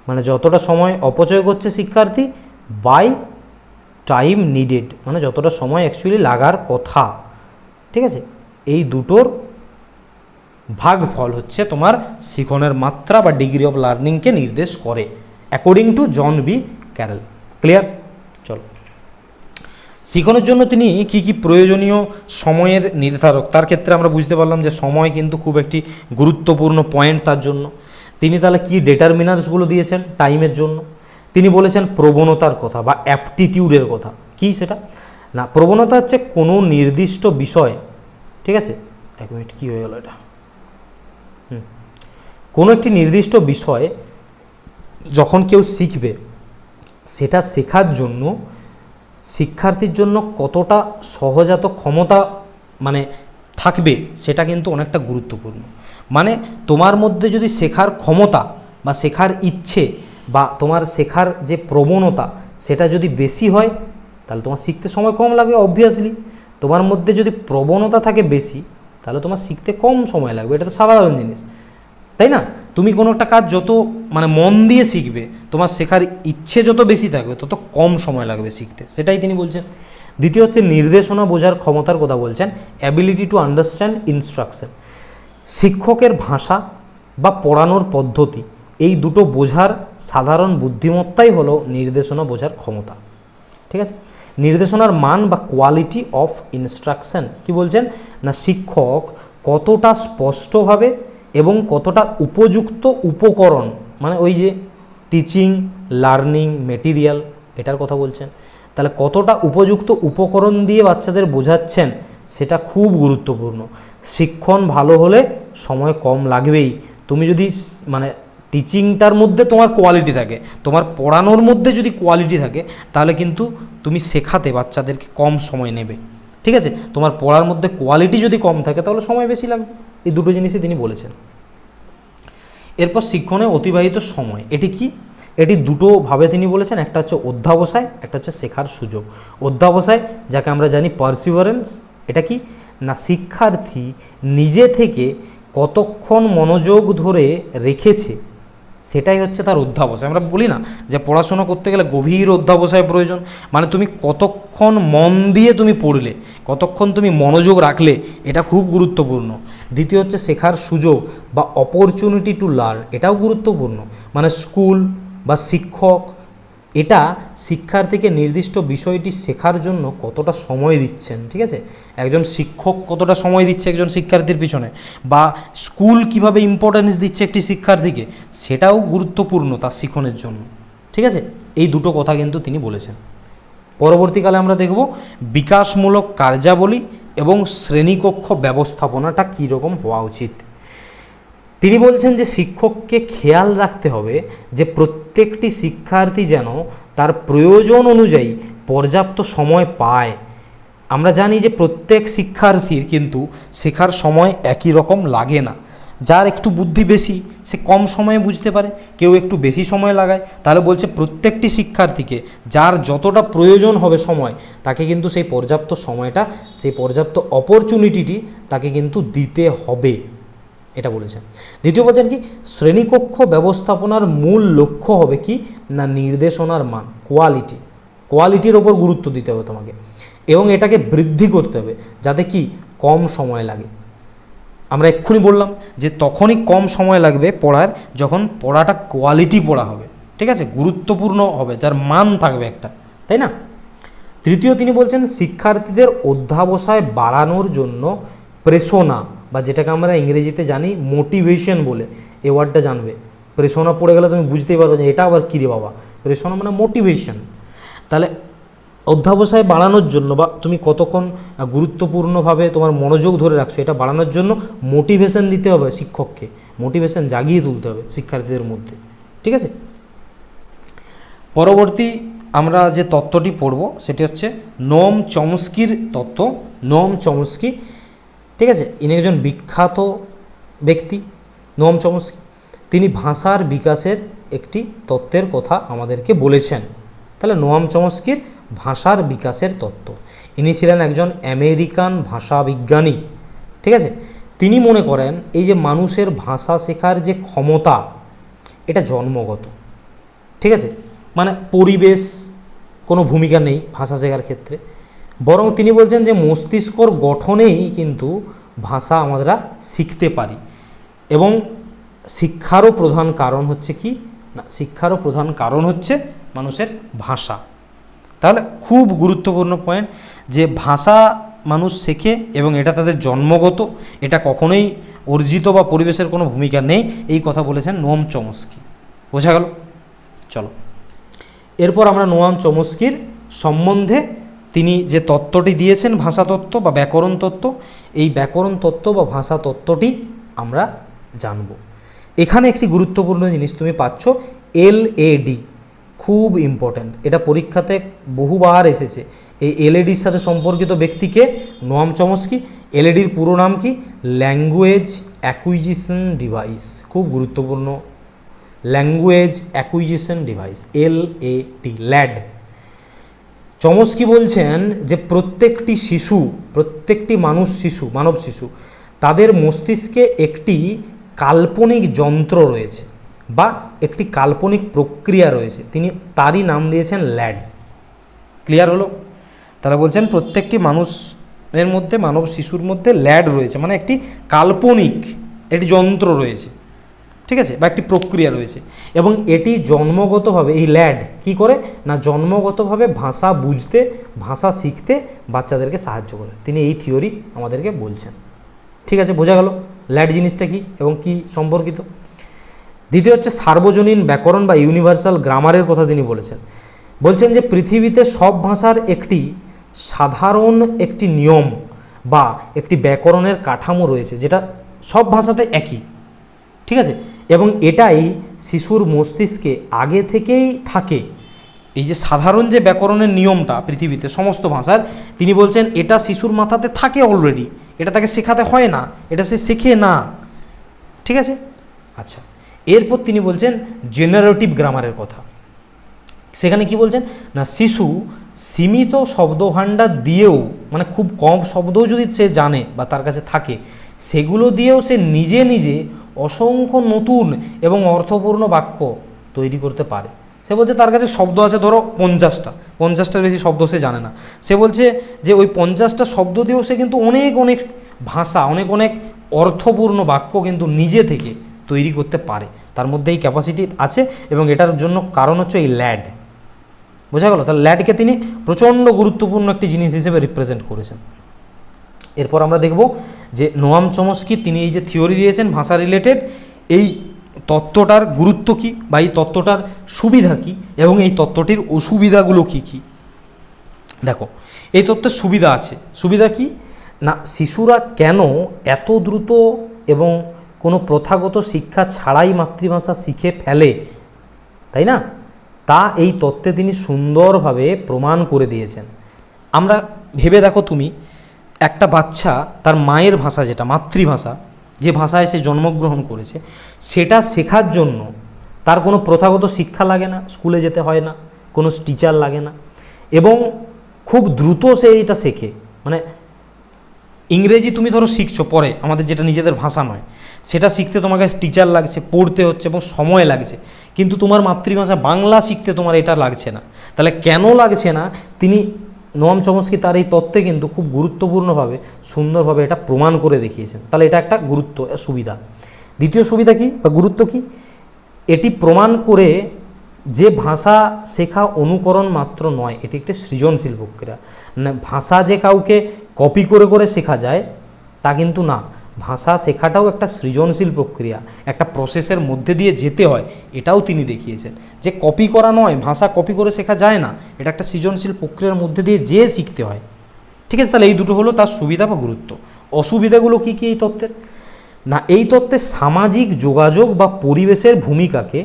মানে যতটা সময় অপচয় করছে শিক্ষার্থী, বাই টাইম নিডেড, মানে যতটা সময় অ্যাকচুয়ালি লাগার কথা। ঠিক আছে, এই দুটোর ভাগফল হচ্ছে তোমার শিখনের মাত্রা বা ডিগ্রি অফ লার্নিংকে নির্দেশ করে, according to John B Carroll. Clear? চলো, শিখনের জন্য তিনি কি কি প্রয়োজনীয় সময়ের নির্ধারক, তার ক্ষেত্রে আমরা বুঝতে পারলাম যে সময় কিন্তু খুব একটি গুরুত্বপূর্ণ পয়েন্ট তার জন্য। তিনি তাহলে কি ডেটারমিনার্সগুলো দিয়েছেন টাইমের জন্য? তিনি বলেছেন প্রবণতার কথা বা অ্যাপটিটিউডের কথা। কি সেটা না, প্রবণতা হচ্ছে কোনো নির্দিষ্ট বিষয়, ঠিক আছে, এক মিনিট কী হয়ে গেল এটা, কোনো একটি নির্দিষ্ট বিষয় যখন কেউ শিখবে, সেটা শেখার জন্য শিক্ষার্থীর জন্য কতটা সহজাত ক্ষমতা মানে থাকবে, সেটা কিন্তু অনেকটা গুরুত্বপূর্ণ। মানে তোমার মধ্যে যদি শেখার ক্ষমতা বা শেখার ইচ্ছে বা তোমার শেখার যে প্রবণতা সেটা যদি বেশি হয়, তাহলে তোমার শিখতে সময় কম লাগবে অবভিয়াসলি। তোমার মধ্যে যদি প্রবণতা থাকে বেশি, তাহলে তোমার শিখতে কম সময় লাগবে, এটা তো সাধারণ জিনিস, তাই না? তুমি কোনো একটা কাজ যত মানে মন দিয়ে শিখবে, তোমার শেখার ইচ্ছে যত বেশি থাকবে, তত কম সময় লাগবে শিখতে, সেটাই তিনি বলছেন। দ্বিতীয় হচ্ছে নির্দেশনা বোঝার ক্ষমতার কথা বলছেন, অ্যাবিলিটি টু আন্ডারস্ট্যান্ড ইনস্ট্রাকশন। শিক্ষকের ভাষা বা পড়ানোর পদ্ধতি, এই দুটো বোঝার সাধারণ বুদ্ধিমত্তাই হলো নির্দেশনা বোঝার ক্ষমতা। ঠিক আছে, নির্দেশনার মান বা কোয়ালিটি অফ ইনস্ট্রাকশন কি বলছেন না, শিক্ষক কতটা স্পষ্টভাবে এবং কতটা উপযুক্ত উপকরণ, মানে ওই যে টিচিং লার্নিং মেটেরিয়াল, এটার কথা বলছেন। তাহলে কতটা উপযুক্ত উপকরণ দিয়ে বাচ্চাদের বোঝাচ্ছেন, সেটা খুব গুরুত্বপূর্ণ। শিক্ষণ ভালো হলে সময় কম লাগবেই। তুমি যদি মানে টিচিংটার মধ্যে তোমার কোয়ালিটি থাকে, তোমার পড়ানোর মধ্যে যদি কোয়ালিটি থাকে, তাহলে কিন্তু তুমি শেখাতে বাচ্চাদেরকে কম সময় নেবে। ঠিক আছে, তোমার পড়ার মধ্যে কোয়ালিটি যদি কম থাকে, তাহলে সময় বেশি লাগবে। এই দুটো জিনিসই তিনি বলেছেন। এরপর শিক্ষণে অতিবাহিত সময়, এটি কি? এটি দুটোভাবে তিনি বলেছেন, একটা হচ্ছে অধ্যাবসায়, একটা হচ্ছে শেখার সুযোগ। অধ্যাবসায় যাকে আমরা জানি পারসিভারেন্স, এটা কি না, শিক্ষার্থী নিজে থেকে কতক্ষণ মনোযোগ ধরে রেখেছে, সেটাই হচ্ছে তার অধ্যাবসায়। আমরা বলি না যে পড়াশোনা করতে গেলে গভীর অধ্যাবসায় প্রয়োজন, মানে তুমি কতক্ষণ মন দিয়ে তুমি পড়লে, কতক্ষণ তুমি মনোযোগ রাখলে, এটা খুব গুরুত্বপূর্ণ। দ্বিতীয় হচ্ছে শেখার সুযোগ বা অপরচুনিটি টু লার্ন, এটাও গুরুত্বপূর্ণ। মানে স্কুল বা শিক্ষক এটা শিক্ষার্থীকে নির্দিষ্ট বিষয়টি শেখার জন্য কতটা সময় দিচ্ছেন। ঠিক আছে, একজন শিক্ষক কতটা সময় দিচ্ছে একজন শিক্ষার্থীর পিছনে, বা স্কুল কিভাবে ইম্পর্টেন্স দিচ্ছে একটি শিক্ষার্থীকে, সেটাও গুরুত্বপূর্ণ তার শিখনের জন্য। ঠিক আছে, এই দুটো কথা কিন্তু তিনি বলেছেন। পরবর্তীকালে আমরা দেখব বিকাশমূলক কার্যাবলী এবং শ্রেণীকক্ষ ব্যবস্থাপনাটা কীরকম হওয়া উচিত। তিনি বলছেন যে শিক্ষককে খেয়াল রাখতে হবে যে প্রত্যেকটি শিক্ষার্থী যেন তার প্রয়োজন অনুযায়ী পর্যাপ্ত সময় পায়। আমরা জানি যে প্রত্যেক শিক্ষার্থীর কিন্তু শেখার সময় একই রকম লাগে না। যার একটু বুদ্ধি বেশি সে কম সময়ে বুঝতে পারে, কেউ একটু বেশি সময় লাগায়। তাহলে বলছে প্রত্যেকটি শিক্ষার্থীকে যার যতটা প্রয়োজন হবে সময়, তাকে কিন্তু সেই পর্যাপ্ত সময়টা, সেই পর্যাপ্ত অপরচুনিটিটি তাকে কিন্তু দিতে হবে, এটা বলেছেন। দ্বিতীয় বলছেন কি, শ্রেণীকক্ষ ব্যবস্থাপনার মূল লক্ষ্য হবে কি না, নির্দেশনার মান, কোয়ালিটির ওপর গুরুত্ব দিতে হবে তোমাকে, এবং এটাকে বৃদ্ধি করতে হবে যাতে কি কম সময় লাগে। আমরা এক্ষুনি বললাম যে তখনই কম সময় লাগবে পড়ার, যখন পড়াটা কোয়ালিটি পড়া হবে। ঠিক আছে, গুরুত্বপূর্ণ হবে, যার মান থাকবে একটা, তাই না? তৃতীয় তিনি বলছেন শিক্ষার্থীদের অধ্যাবসায় বাড়ানোর জন্য প্রেরণা, বা যেটাকে আমরা ইংরেজিতে জানি মোটিভেশন বলে, এই ওয়ার্ডটা জানবে। প্রেরণা পড়ে গেলে তুমি বুঝতেই পারবে যে এটা আবার কী রে বাবা, প্রেরণা মানে মোটিভেশন। তাহলে অধ্যাবসায় বাড়ানোর জন্য বা তুমি কতক্ষণ গুরুত্বপূর্ণভাবে তোমার মনোযোগ ধরে রাখছো, এটা বাড়ানোর জন্য মোটিভেশন দিতে হবে শিক্ষককে, মোটিভেশন জাগিয়ে তুলতে হবে শিক্ষার্থীদের মধ্যে, ঠিক আছে। পরবর্তী আমরা যে তত্ত্বটি পড়ব সেটি হচ্ছে নোম চমস্কির তত্ত্ব। নোম চমস্কি, ঠিক আছে, ইনি একজন বিখ্যাত ব্যক্তি নোম চমস্কি। তিনি ভাষার বিকাশের একটি তত্ত্বের কথা আমাদেরকে বলেছেন। তাহলে নোম চমস্কির ভাষার বিকাশের তত্ত্ব, ইনি ছিলেন একজন আমেরিকান ভাষাবিজ্ঞানী, ঠিক আছে। তিনি মনে করেন এই যে মানুষের ভাষা শেখার যে ক্ষমতা এটা জন্মগত, ঠিক আছে, মানে পরিবেশ কোনো ভূমিকা নেই ভাষা শেখার ক্ষেত্রে, বরং তিনি বলছেন যে মস্তিষ্কর গঠনেই কিন্তু ভাষা আমরা শিখতে পারি। এবং শিক্ষারও প্রধান কারণ হচ্ছে কি না, শিক্ষারও প্রধান কারণ হচ্ছে মানুষের ভাষা। তাহলে খুব গুরুত্বপূর্ণ পয়েন্ট যে ভাষা মানুষ শেখে এবং এটা তাদের জন্মগত, এটা কখনোই অর্জিত বা পরিবেশের কোনো ভূমিকা নেই, এই কথা বলেছেন নোম চমস্কি। বোঝা গেল? চলো এরপর আমরা নোম চমস্কির সম্বন্ধে তিনি যে তত্ত্বটি দিয়েছেন ভাষা তত্ত্ব বা ব্যাকরণ তত্ত্ব, এই ব্যাকরণ তত্ত্ব বা ভাষা তত্ত্বটি আমরা জানব। এখানে একটি গুরুত্বপূর্ণ জিনিস তুমি পাচ্ছ, LAD, খুব ইম্পর্ট্যান্ট, এটা পরীক্ষাতে বহুবার এসেছে। এই LADর সাথে সম্পর্কিত ব্যক্তিকে নোম চমস্কি। LADর পুরো নাম কি? ল্যাঙ্গুয়েজ অ্যাকুইজিশন ডিভাইস, খুব গুরুত্বপূর্ণ, language acquisition device, LAD, lad. Chomsky বলছেন যে প্রত্যেকটি শিশু, প্রত্যেকটি মানব শিশু তাদের মস্তিষ্কে একটি কাল্পনিক যন্ত্র রয়েছে বা একটি কাল্পনিক প্রক্রিয়া রয়েছে, তিনি তারই নাম দিয়েছেন ল্যাড। ক্লিয়ার হলো? তারা বলছেন প্রত্যেকটি মানুষের মধ্যে, মানব শিশুর মধ্যে ল্যাড রয়েছে, মানে একটি কাল্পনিক একটি যন্ত্র রয়েছে, ঠিক আছে, বা একটি প্রক্রিয়া রয়েছে, এবং এটি জন্মগতভাবে, এই ল্যাড কি করে না জন্মগতভাবে ভাষা বুঝতে, ভাষা শিখতে বাচ্চাদেরকে সাহায্য করে। তিনি এই থিওরি আমাদেরকে বলছেন, ঠিক আছে। বোঝা গেল ল্যাড জিনিসটা কি এবং কি সম্পর্কিত। দ্বিতীয় হচ্ছে সার্বজনীন ব্যাকরণ বা ইউনিভার্সাল গ্রামারের কথা তিনি বলছেন যে পৃথিবীতে সব ভাষার একটি সাধারণ একটি নিয়ম বা একটি ব্যাকরণের কাঠামো রয়েছে যেটা সব ভাষাতে একই, ঠিক আছে, এবং এটাই শিশুর মস্তিষ্কে আগে থেকেই থাকে। এই যে সাধারণ যে ব্যাকরণের নিয়মটা পৃথিবীতে সমস্ত ভাষার, তিনি বলছেন এটা শিশুর মাথাতে থাকে অলরেডি, এটা তাকে শেখাতে হয় না, এটা সে শেখে না, ঠিক আছে। আচ্ছা, এরপর তিনি বলছেন জেনারেটিভ গ্রামারের কথা। সেখানে কি বলছেন না শিশু সীমিত শব্দভাণ্ডার দিয়েও, মানে খুব কম শব্দও যদি সে জানে বা তার কাছে থাকে, সেগুলো দিয়েও সে নিজে নিজে অসংখ্য নতুন এবং অর্থপূর্ণ বাক্য তৈরি করতে পারে। সে বলছে তার কাছে শব্দ আছে ধরো 50টার বেশি শব্দ সে জানে না, সে বলছে যে ওই 50টা শব্দ দিয়েও সে কিন্তু অনেক অনেক ভাষা, অনেক অনেক অর্থপূর্ণ বাক্য কিন্তু নিজে থেকে তৈরি করতে পারে, তার মধ্যে এই ক্যাপাসিটি আছে, এবং এটার জন্য কারণ হচ্ছে এই ল্যাড। বোঝা গেল? তাহলে ল্যাডকে তিনি প্রচণ্ড গুরুত্বপূর্ণ একটি জিনিস হিসেবে রিপ্রেজেন্ট করেছেন। এরপর আমরা দেখব যে নোম চমস্কি তিনি এই যে থিওরি দিয়েছেন ভাষা রিলেটেড, এই তত্ত্বটার গুরুত্ব কী বা এই তত্ত্বটার সুবিধা কী এবং এই তত্ত্বটির অসুবিধাগুলো কী কী। দেখো, এই তত্ত্বের সুবিধা আছে। সুবিধা কি না, শিশুরা কেন এত দ্রুত এবং কোনো প্রথাগত শিক্ষা ছাড়াই মাতৃভাষা শিখে ফেলে, তাই না, তা এই তত্ত্বে তিনি সুন্দরভাবে প্রমাণ করে দিয়েছেন। আমরা ভেবে দেখো, তুমি একটা বাচ্চা তার মায়ের ভাষা, যেটা মাতৃভাষা, যে ভাষায় সে জন্মগ্রহণ করেছে, সেটা শেখার জন্য তার কোনো প্রথাগত শিক্ষা লাগে না, স্কুলে যেতে হয় না, কোনো টিচার লাগে না, এবং খুব দ্রুত সে এটা শেখে। মানে ইংরেজি তুমি ধরো শিখছো পরে, আমাদের যেটা নিজেদের ভাষা নয়, সেটা শিখতে তোমাকে টিচার লাগছে, পড়তে হচ্ছে এবং সময় লাগছে, কিন্তু তোমার মাতৃভাষা বাংলা শিখতে তোমার এটা লাগছে না। তাহলে কেন লাগছে না, তিনি নোম চমস্কি তার এই তত্ত্বে কিন্তু খুব গুরুত্বপূর্ণভাবে সুন্দরভাবে এটা প্রমাণ করে দেখিয়েছেন। তাহলে এটা একটা সুবিধা। দ্বিতীয় সুবিধা কি বা গুরুত্ব কি, এটি প্রমাণ করে যে ভাষা শেখা অনুকরণ মাত্র নয়, এটি একটি সৃজনশীল প্রক্রিয়া। না ভাষা যে কাউকে কপি করে করে শেখা যায় তা কিন্তু না, ভাষা শেখাটাও একটা সৃজনশীল প্রক্রিয়া, একটা প্রসেসের মধ্যে দিয়ে যেতে হয়, এটাও তিনি দেখিয়েছেন যে কপি করা নয়, ভাষা কপি করে শেখা যায় না, এটা একটা সৃজনশীল প্রক্রিয়ার মধ্যে দিয়ে যেয়ে শিখতে হয়, ঠিক আছে। তাহলে এই দুটো হলো তার সুবিধা বা গুরুত্ব। অসুবিধাগুলো কী কী এই তত্ত্বের? না, এই তত্ত্বে সামাজিক যোগাযোগ বা পরিবেশের ভূমিকাকে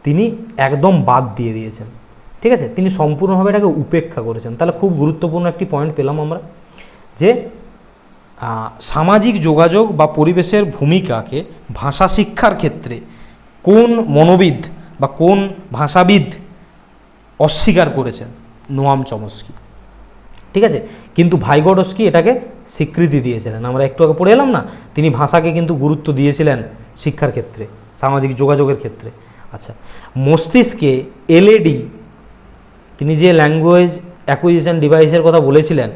তিনি একদম বাদ দিয়ে দিয়েছেন। ঠিক আছে, তিনি সম্পূর্ণভাবে এটাকে উপেক্ষা করেছেন। তাহলে খুব গুরুত্বপূর্ণ একটি পয়েন্ট পেলাম আমরা, যে সামাজিক যোগাযোগ বা পরিবেশের ভূমিকাকে ভাষা শিক্ষার ক্ষেত্রে কোন মনোবিদ বা কোন ভাষাবিদ অস্বীকার করেছেন? Noam Chomsky. ঠিক আছে, কিন্তু ভাইগোটস্কি এটাকে স্বীকৃতি দিয়েছিলেন। আমরা একটু আগে পড়ে এলাম না, তিনি ভাষাকে কিন্তু গুরুত্ব দিয়েছিলেন শিক্ষার ক্ষেত্রে, সামাজিক যোগাযোগের ক্ষেত্রে। আচ্ছা, মস্তিষ্কে এলএডি, তিনি যে ল্যাঙ্গুয়েজ অ্যাকুইজিশন ডিভাইসের কথা বলেছিলেন,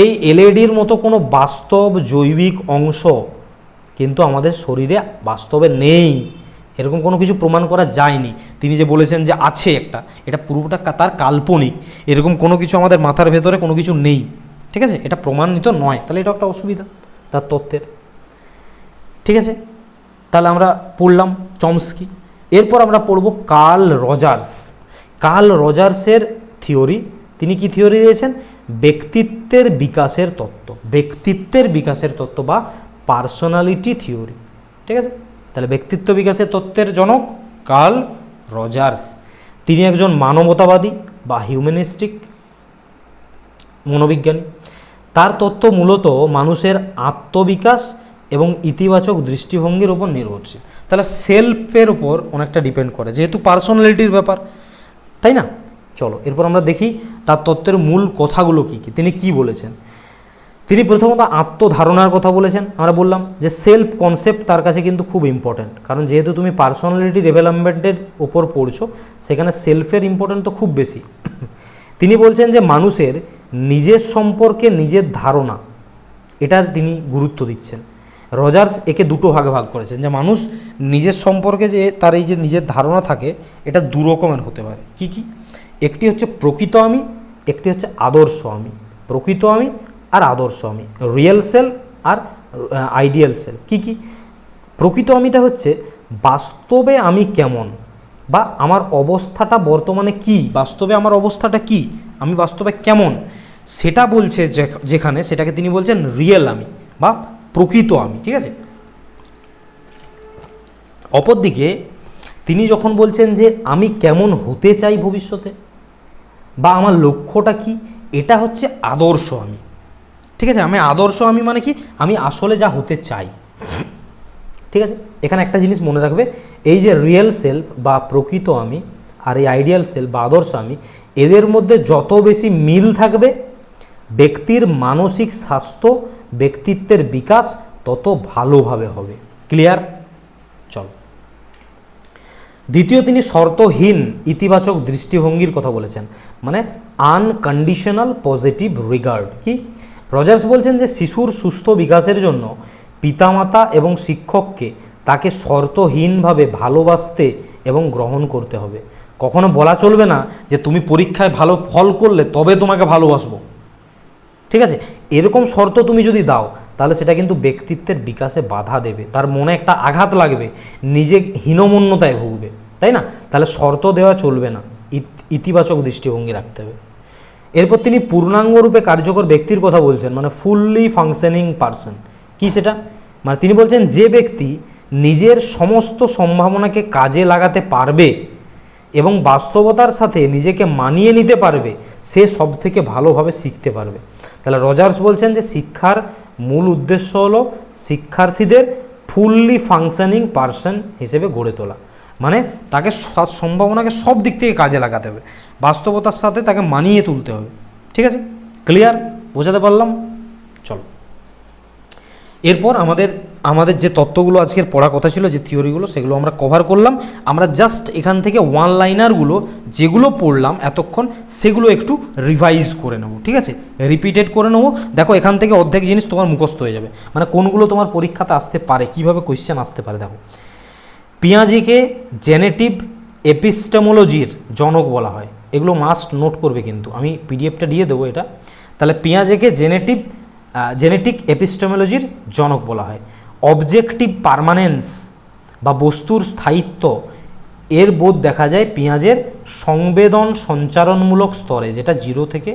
এই এলএডির মতো কোনো বাস্তব জৈবিক অংশ কিন্তু আমাদের শরীরে বাস্তবে নেই, এরকম কোনো কিছু প্রমাণ করা যায়নি। তিনি যে বলেছেন যে আছে একটা, এটা পুরোটা তার কাল্পনিক, এরকম কোনো কিছু আমাদের মাথার ভেতরে কোনো কিছু নেই। ঠিক আছে, এটা প্রমাণিত নয়, তাহলে এটা একটা অসুবিধা তার তত্ত্বের। ঠিক আছে, তাহলে আমরা পড়লাম চমস্কি। এরপর আমরা পড়ব কার্ল রজার্স। কার্ল রজার্সের থিওরি, তিনি কি থিওরি দিয়েছেন? ব্যক্তিত্বের বিকাশের তত্ত্ব, ব্যক্তিত্বের বিকাশের তত্ত্ব বা পার্সোনালিটি থিওরি। ঠিক আছে, তাহলে ব্যক্তিত্ব বিকাশের তত্ত্বের জনক কার্ল রজার্স। তিনি একজন মানবতাবাদী বা হিউম্যানিস্টিক মনোবিজ্ঞানী। তার তত্ত্ব মূলত মানুষের আত্মবিকাশ এবং ইতিবাচক দৃষ্টিভঙ্গির ওপর নির্ভরশীল। তাহলে সেলফের ওপর অনেকটা ডিপেন্ড করে, যেহেতু পার্সোনালিটির ব্যাপার, তাই না? চলো এরপর আমরা দেখি তার তত্ত্বের মূল কথাগুলো কী কী, তিনি কি বলেছেন। তিনি প্রথমত আত্মধারণার কথা বলেছেন। আমরা বললাম যে সেলফ কনসেপ্ট তার কাছে কিন্তু খুব ইম্পর্ট্যান্ট, কারণ যেহেতু তুমি পার্সোনালিটি ডেভেলপমেন্টের ওপর পড়ছো, সেখানে সেলফের ইম্পর্ট্যান্ট তো খুব বেশি। তিনি বলছেন যে মানুষের নিজের সম্পর্কে নিজের ধারণা, এটার তিনি গুরুত্ব দিচ্ছেন। রজার্স একে দুটো ভাগে ভাগ করেছেন, যে মানুষ নিজের সম্পর্কে যে তার এই যে নিজের ধারণা থাকে, এটা দু রকমের হতে পারে। কি কি? একটি হচ্ছে প্রকৃত আমি, একটি হচ্ছে আদর্শ আমি। প্রকৃত আমি আর আদর্শ আমি, রিয়েল সেল আর আইডিয়াল সেল। কি কি? প্রকৃত আমিটা হচ্ছে বাস্তবে আমি কেমন, বা আমার অবস্থাটা বর্তমানে কি, বাস্তবে আমার অবস্থাটা কি, আমি বাস্তবে কেমন, সেটা বলছে যেখানে, সেটাকে তিনি বলছেন রিয়েল আমি বা প্রকৃত আমি। ঠিক আছে, অপরদিকে তিনি যখন বলছেন যে আমি কেমন হতে চাই ভবিষ্যতে, বা আমার লক্ষ্যটা কি, এটা হচ্ছে আদর্শ আমি। ঠিক আছে, আমি আদর্শ আমি মানে কি, আমি আসলে যা হতে চাই। ঠিক আছে, এখানে একটা জিনিস মনে রাখবে, এই যে রিয়েল সেলফ বা প্রকৃত আমি আর এই আইডিয়াল সেলফ বা আদর্শ আমি, এদের মধ্যে যত বেশি মিল থাকবে, ব্যক্তির মানসিক স্বাস্থ্য, ব্যক্তিত্বের বিকাশ তত ভালোভাবে হবে। ক্লিয়ার? চল, দ্বিতীয়, তিনি শর্তহীন ইতিবাচক দৃষ্টিভঙ্গির কথা বলেছেন, মানে আনকন্ডিশনাল পজিটিভ রিগার্ড। কি? রজার্স বলছেন যে শিশুর সুস্থ বিকাশের জন্য পিতামাতা এবং শিক্ষককে তাকে শর্তহীনভাবে ভালোবাসতে এবং গ্রহণ করতে হবে। কখনো বলা চলবে না যে তুমি পরীক্ষায় ভালো ফল করলে তবে তোমাকে ভালোবাসবো। ঠিক আছে, এরকম শর্ত তুমি যদি দাও, তাহলে সেটা কিন্তু ব্যক্তিত্বের বিকাশে বাধা দেবে, তার মনে একটা আঘাত লাগবে, নিজে হীনমন্যতায় ভুগবে, তাই না? তাহলে শর্ত দেওয়া চলবে না, ইতিবাচক দৃষ্টিভঙ্গি রাখতে হবে। এরপর তিনি পূর্ণাঙ্গরূপে কার্যকর ব্যক্তির কথা বলছেন, মানে ফুললি ফাংশনিং পারসন। কি সেটা? মানে তিনি বলছেন যে ব্যক্তি নিজের সমস্ত সম্ভাবনাকে কাজে লাগাতে পারবে এবং বাস্তবতার সাথে নিজেকে মানিয়ে নিতে পারবে, সে সব থেকে ভালোভাবে শিখতে পারবে। তাহলে রজার্স বলছেন যে শিক্ষার মূল উদ্দেশ্য হলো শিক্ষার্থীদের ফুললি ফাংশনিং পারসন হিসেবে গড়ে তোলা, মানে তাকে সম্ভাবনাকে সব দিক থেকে কাজে লাগাতে হবে, বাস্তবতার সাথে তাকে মানিয়ে তুলতে হবে। ঠিক আছে, ক্লিয়ার? বোঝাতে পারলাম? চলো, এরপর আমাদের যে তত্ত্বগুলো আজকের পড়া কথা ছিল, যে থিওরিগুলো, সেগুলো আমরা কভার করলাম। আমরা জাস্ট এখান থেকে ওয়ান লাইনারগুলো যেগুলো পড়লাম এতক্ষণ, সেগুলো একটু রিভাইজ করে নেবো। ঠিক আছে, রিপিটেড করে নেবো। দেখো, এখান থেকে অর্ধেক জিনিস তোমার মুখস্থ হয়ে যাবে, মানে কোনগুলো তোমার পরীক্ষাতে আসতে পারে, কীভাবে কোয়েশ্চেন আসতে পারে। দেখো, পিয়াজেকে জেনেটিভ এপিস্টেমোলজির জনক বলা হয়। এগুলো মাস্ট নোট করবে, কিন্তু আমি পিডিএফটা দিয়ে দেবো এটা। তাহলে পিয়াজেকে জেনেটিক এপিস্টেমোলজির জনক বলা হয়। অবজেক্টিভ পার্মানেন্স বা বস্তুর স্থায়িত্ব, এর বোধ দেখা যায় পিঁয়াজের সংবেদন সঞ্চারণমূলক স্তরে, যেটা 0 থেকে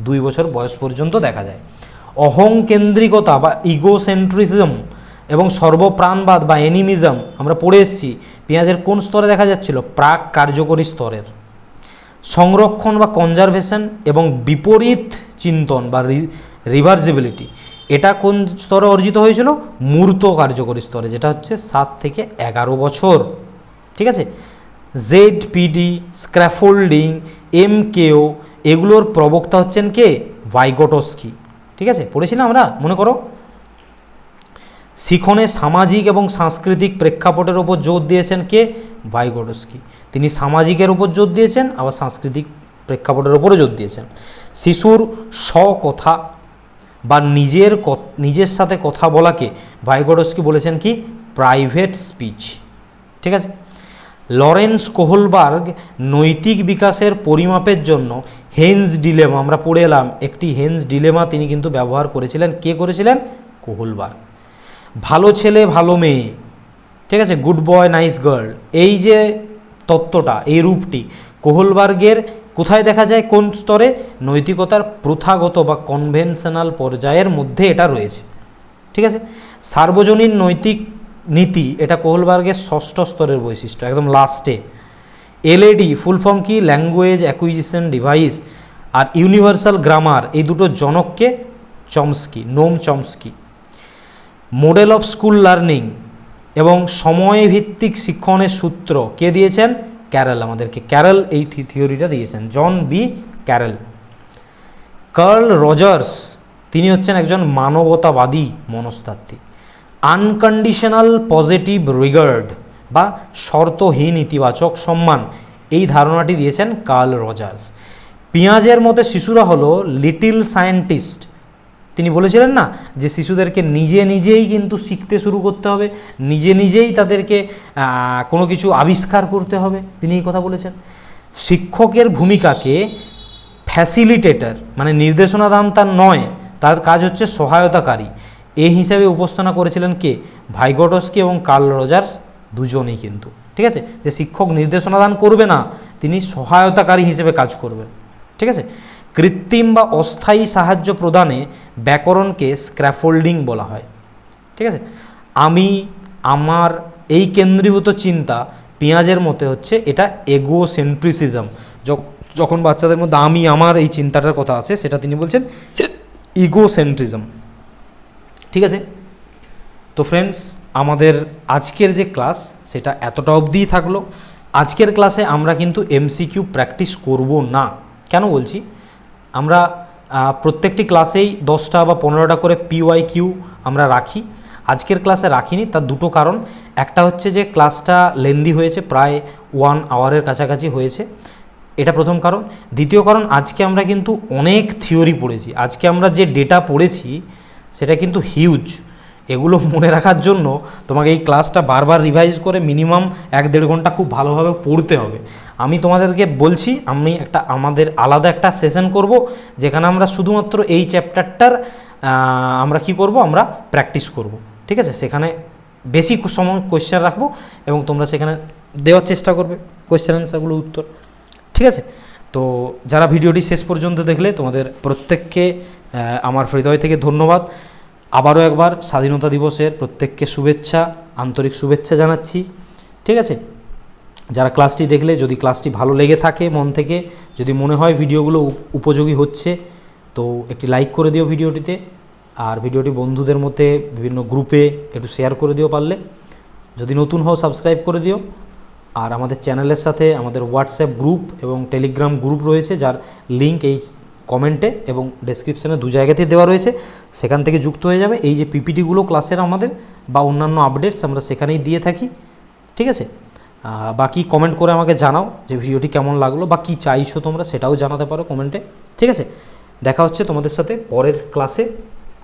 2 বছর বয়স পর্যন্ত দেখা যায়। অহংকেন্দ্রিকতা বা ইগোসেন্ট্রিজম এবং সর্বপ্রাণবাদ বা অ্যানিমিজম আমরা পড়ে এসেছি পেঁয়াজের কোন স্তরে দেখা যাচ্ছিল? প্রাক কার্যকরী স্তরের। সংরক্ষণ বা কনজারভেশন এবং বিপরীত চিন্তন বা রিভার্সিবিলিটি, এটা কোন স্তরে অর্জিত হয়েছিল? মূর্ত কার্যকরী স্তরে, যেটা হচ্ছে 7 থেকে 11 বছর। ঠিক আছে, জেডপিডি, স্ক্র্যাফোল্ডিং, এমকেও, এগুলোর প্রবক্তা হচ্ছেন কে? ভাইগোটস্কি। ঠিক আছে, পড়েছিলাম আমরা, মনে করো। শিখনে সামাজিক এবং সাংস্কৃতিক প্রেক্ষাপটের ওপর জোর দিয়েছেন কে? ভাইগোটস্কি। তিনি সামাজিকের উপর জোর দিয়েছেন, আবার সাংস্কৃতিক প্রেক্ষাপটের ওপরও জোর দিয়েছেন। শিশুর স্বকথা বা নিজের সাথে কথা বলাকে ভাইগোটস্কি বলেছেন কি? Private speech. ঠিক আছে, লরেন্স কোহলবার্গ নৈতিক বিকাশের পরিমাপের জন্য হেন্স ডিলেমা, আমরা পড়ে এলাম, একটি হেন্স ডিলেমা তিনি কিন্তু ব্যবহার করেছিলেন। কে করেছিলেন? কোহলবার্গ। ভালো ছেলে ভালো মেয়ে, ঠিক আছে, গুড বয় নাইস গার্ল, এই যে তত্ত্বটা, এই রূপটি কোহলবার্গের কোথায় দেখা যায়? কোন স্তরে? নৈতিকতার প্রথাগত বা কনভেনশনাল পর্যায়ের মধ্যে এটা রয়েছে। ঠিক আছে, সার্বজনীন নৈতিক নীতি, এটা কোহলবার্গের 6ষ্ঠ স্তরের বৈশিষ্ট্য, একদম লাস্টে। এলএডি ফুল ফর্ম কি? Language acquisition device. আর ইউনিভার্সাল গ্রামার, এই দুটো জনককে? Chomsky, Noam Chomsky. Model of school learning এবং সময়ভিত্তিক শিক্ষণের সূত্র কে দিয়েছেন? ক্যারেল আমাদেরকে। ক্যারেল এই থিওরিটা দিয়েছেন, জন বি ক্যারেল। কার্ল রজার্স, তিনি হচ্ছেন একজন মানবতাবাদী মনস্তাত্ত্বিক। আনকন্ডিশনাল পজিটিভ রিগার্ড বা শর্তহীন ইতিবাচক সম্মান, এই ধারণাটি দিয়েছেন কার্ল রজার্স। পেঁয়াজের মতে শিশুরা হলো লিটল সায়েন্টিস্ট। তিনি বলেছিলেন না যে শিশুদেরকে নিজেই কিন্তু শিখতে শুরু করতে হবে, নিজেই তাদেরকে কোনো কিছু আবিষ্কার করতে হবে, তিনি এই কথা বলেছেন। শিক্ষকের ভূমিকাকে ফ্যাসিলিটেটর, মানে নির্দেশনা দান তার নয়, তার কাজ হচ্ছে সহায়তাকারী, এই হিসাবে উপস্থাপনা করেছিলেন কে? ভাইগোটস্কি এবং কার্ল রজার্স দুজনেই কিন্তু। ঠিক আছে, যে শিক্ষক নির্দেশনা দান করবে না, তিনি সহায়তাকারী হিসেবে কাজ করবেন। ঠিক আছে, কৃত্রিম বা অস্থায়ী সাহায্য প্রদানে ব্যাকরণকে স্ক্র্যাফোল্ডিং বলা হয়। ঠিক আছে, আমি আমার এই কেন্দ্রীভূত চিন্তা পেঁয়াজের মতে হচ্ছে এটা এগোসেন্ট্রিসিজম। যখন বাচ্চাদের মধ্যে আমি আমার এই চিন্তাটার কথা আছে, সেটা তিনি বলছেন ইগোসেন্ট্রিজম। ঠিক আছে, তো ফ্রেন্ডস, আমাদের আজকের যে ক্লাস সেটা এতটা অবধিই থাকলো। আজকের ক্লাসে আমরা কিন্তু এমসিকিউ প্র্যাকটিস করব না। কেন বলছি? আমরা প্রত্যেকটি ক্লাসেই 10টা বা 15টা করে PYQ আমরা রাখি। আজকের ক্লাসে রাখিনি, তার দুটো কারণ। একটা হচ্ছে যে ক্লাসটা লেন্দি হয়েছে, প্রায় 1 আওয়ারের কাছাকাছি হয়েছে, এটা প্রথম কারণ। দ্বিতীয় কারণ, আজকে আমরা কিন্তু অনেক থিওরি পড়েছি। আজকে আমরা যে ডেটা পড়েছি সেটা কিন্তু হিউজ। এগুলো মনে রাখার জন্য তোমাকে এই ক্লাসটা বারবার রিভাইজ করে মিনিমাম 1-1.5 ঘন্টা খুব ভালোভাবে পড়তে হবে। আমি তোমাদেরকে বলছি, আমাদের আলাদা একটা সেশন করব, যেখানে আমরা শুধুমাত্র এই চ্যাপ্টারটার আমরা কি করব? আমরা প্র্যাকটিস করব। ঠিক আছে, সেখানে বেশি সময় কোয়েশ্চেন রাখবো এবং তোমরা সেখানে দেওয়ার চেষ্টা করবে কোয়েশ্চেন অ্যান্সারগুলো উত্তর। ঠিক আছে, তো যারা ভিডিওটি শেষ পর্যন্ত দেখলে তোমাদের প্রত্যেককে আমার হৃদয় থেকে ধন্যবাদ। আবারও একবার স্বাধীনতা দিবসের প্রত্যেককে শুভেচ্ছা, আন্তরিক শুভেচ্ছা জানাচ্ছি। ঠিক আছে, যারা ক্লাসটি দেখলে, যদি ক্লাসটি ভালো লেগে থাকে মন থেকে, যদি মনে হয় ভিডিওগুলো উপযোগী হচ্ছে, তো একটি লাইক করে দিও ভিডিওটিতে, আর ভিডিওটি বন্ধুদের মধ্যে বিভিন্ন গ্রুপে একটু শেয়ার করে দিও পারলে। যদি নতুন হও সাবস্ক্রাইব করে দিও। আর আমাদের চ্যানেলের সাথে আমাদের হোয়াটসঅ্যাপ গ্রুপ এবং টেলিগ্রাম গ্রুপ রয়েছে, যার লিঙ্ক এই কমেন্টে এবং ডেসক্রিপশানে 2 জায়গাতেই দেওয়া রয়েছে, সেখান থেকে যুক্ত হয়ে যাবে। এই যে পিপিটিগুলো ক্লাসের আমাদের বা অন্যান্য আপডেটস আমরা সেখানেই দিয়ে থাকি। ঠিক আছে, বাকি কমেন্ট করে আমাকে জানাও যে ভিডিওটি কেমন লাগলো বা কী চাইছো তোমরা, সেটাও জানাতে পারো কমেন্টে। ঠিক আছে, দেখা হচ্ছে তোমাদের সাথে পরের ক্লাসে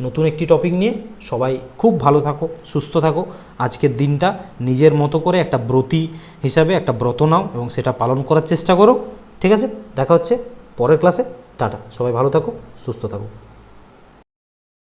নতুন একটি টপিক নিয়ে। সবাই খুব ভালো থাকো, সুস্থ থাকো। আজকের দিনটা নিজের মতো করে একটা ব্রতী হিসাবে একটা ব্রত নাও এবং সেটা পালন করার চেষ্টা করো। ঠিক আছে, দেখা হচ্ছে পরের ক্লাসে। টাটা, সবাই ভালো থাকো, সুস্থ থাকো।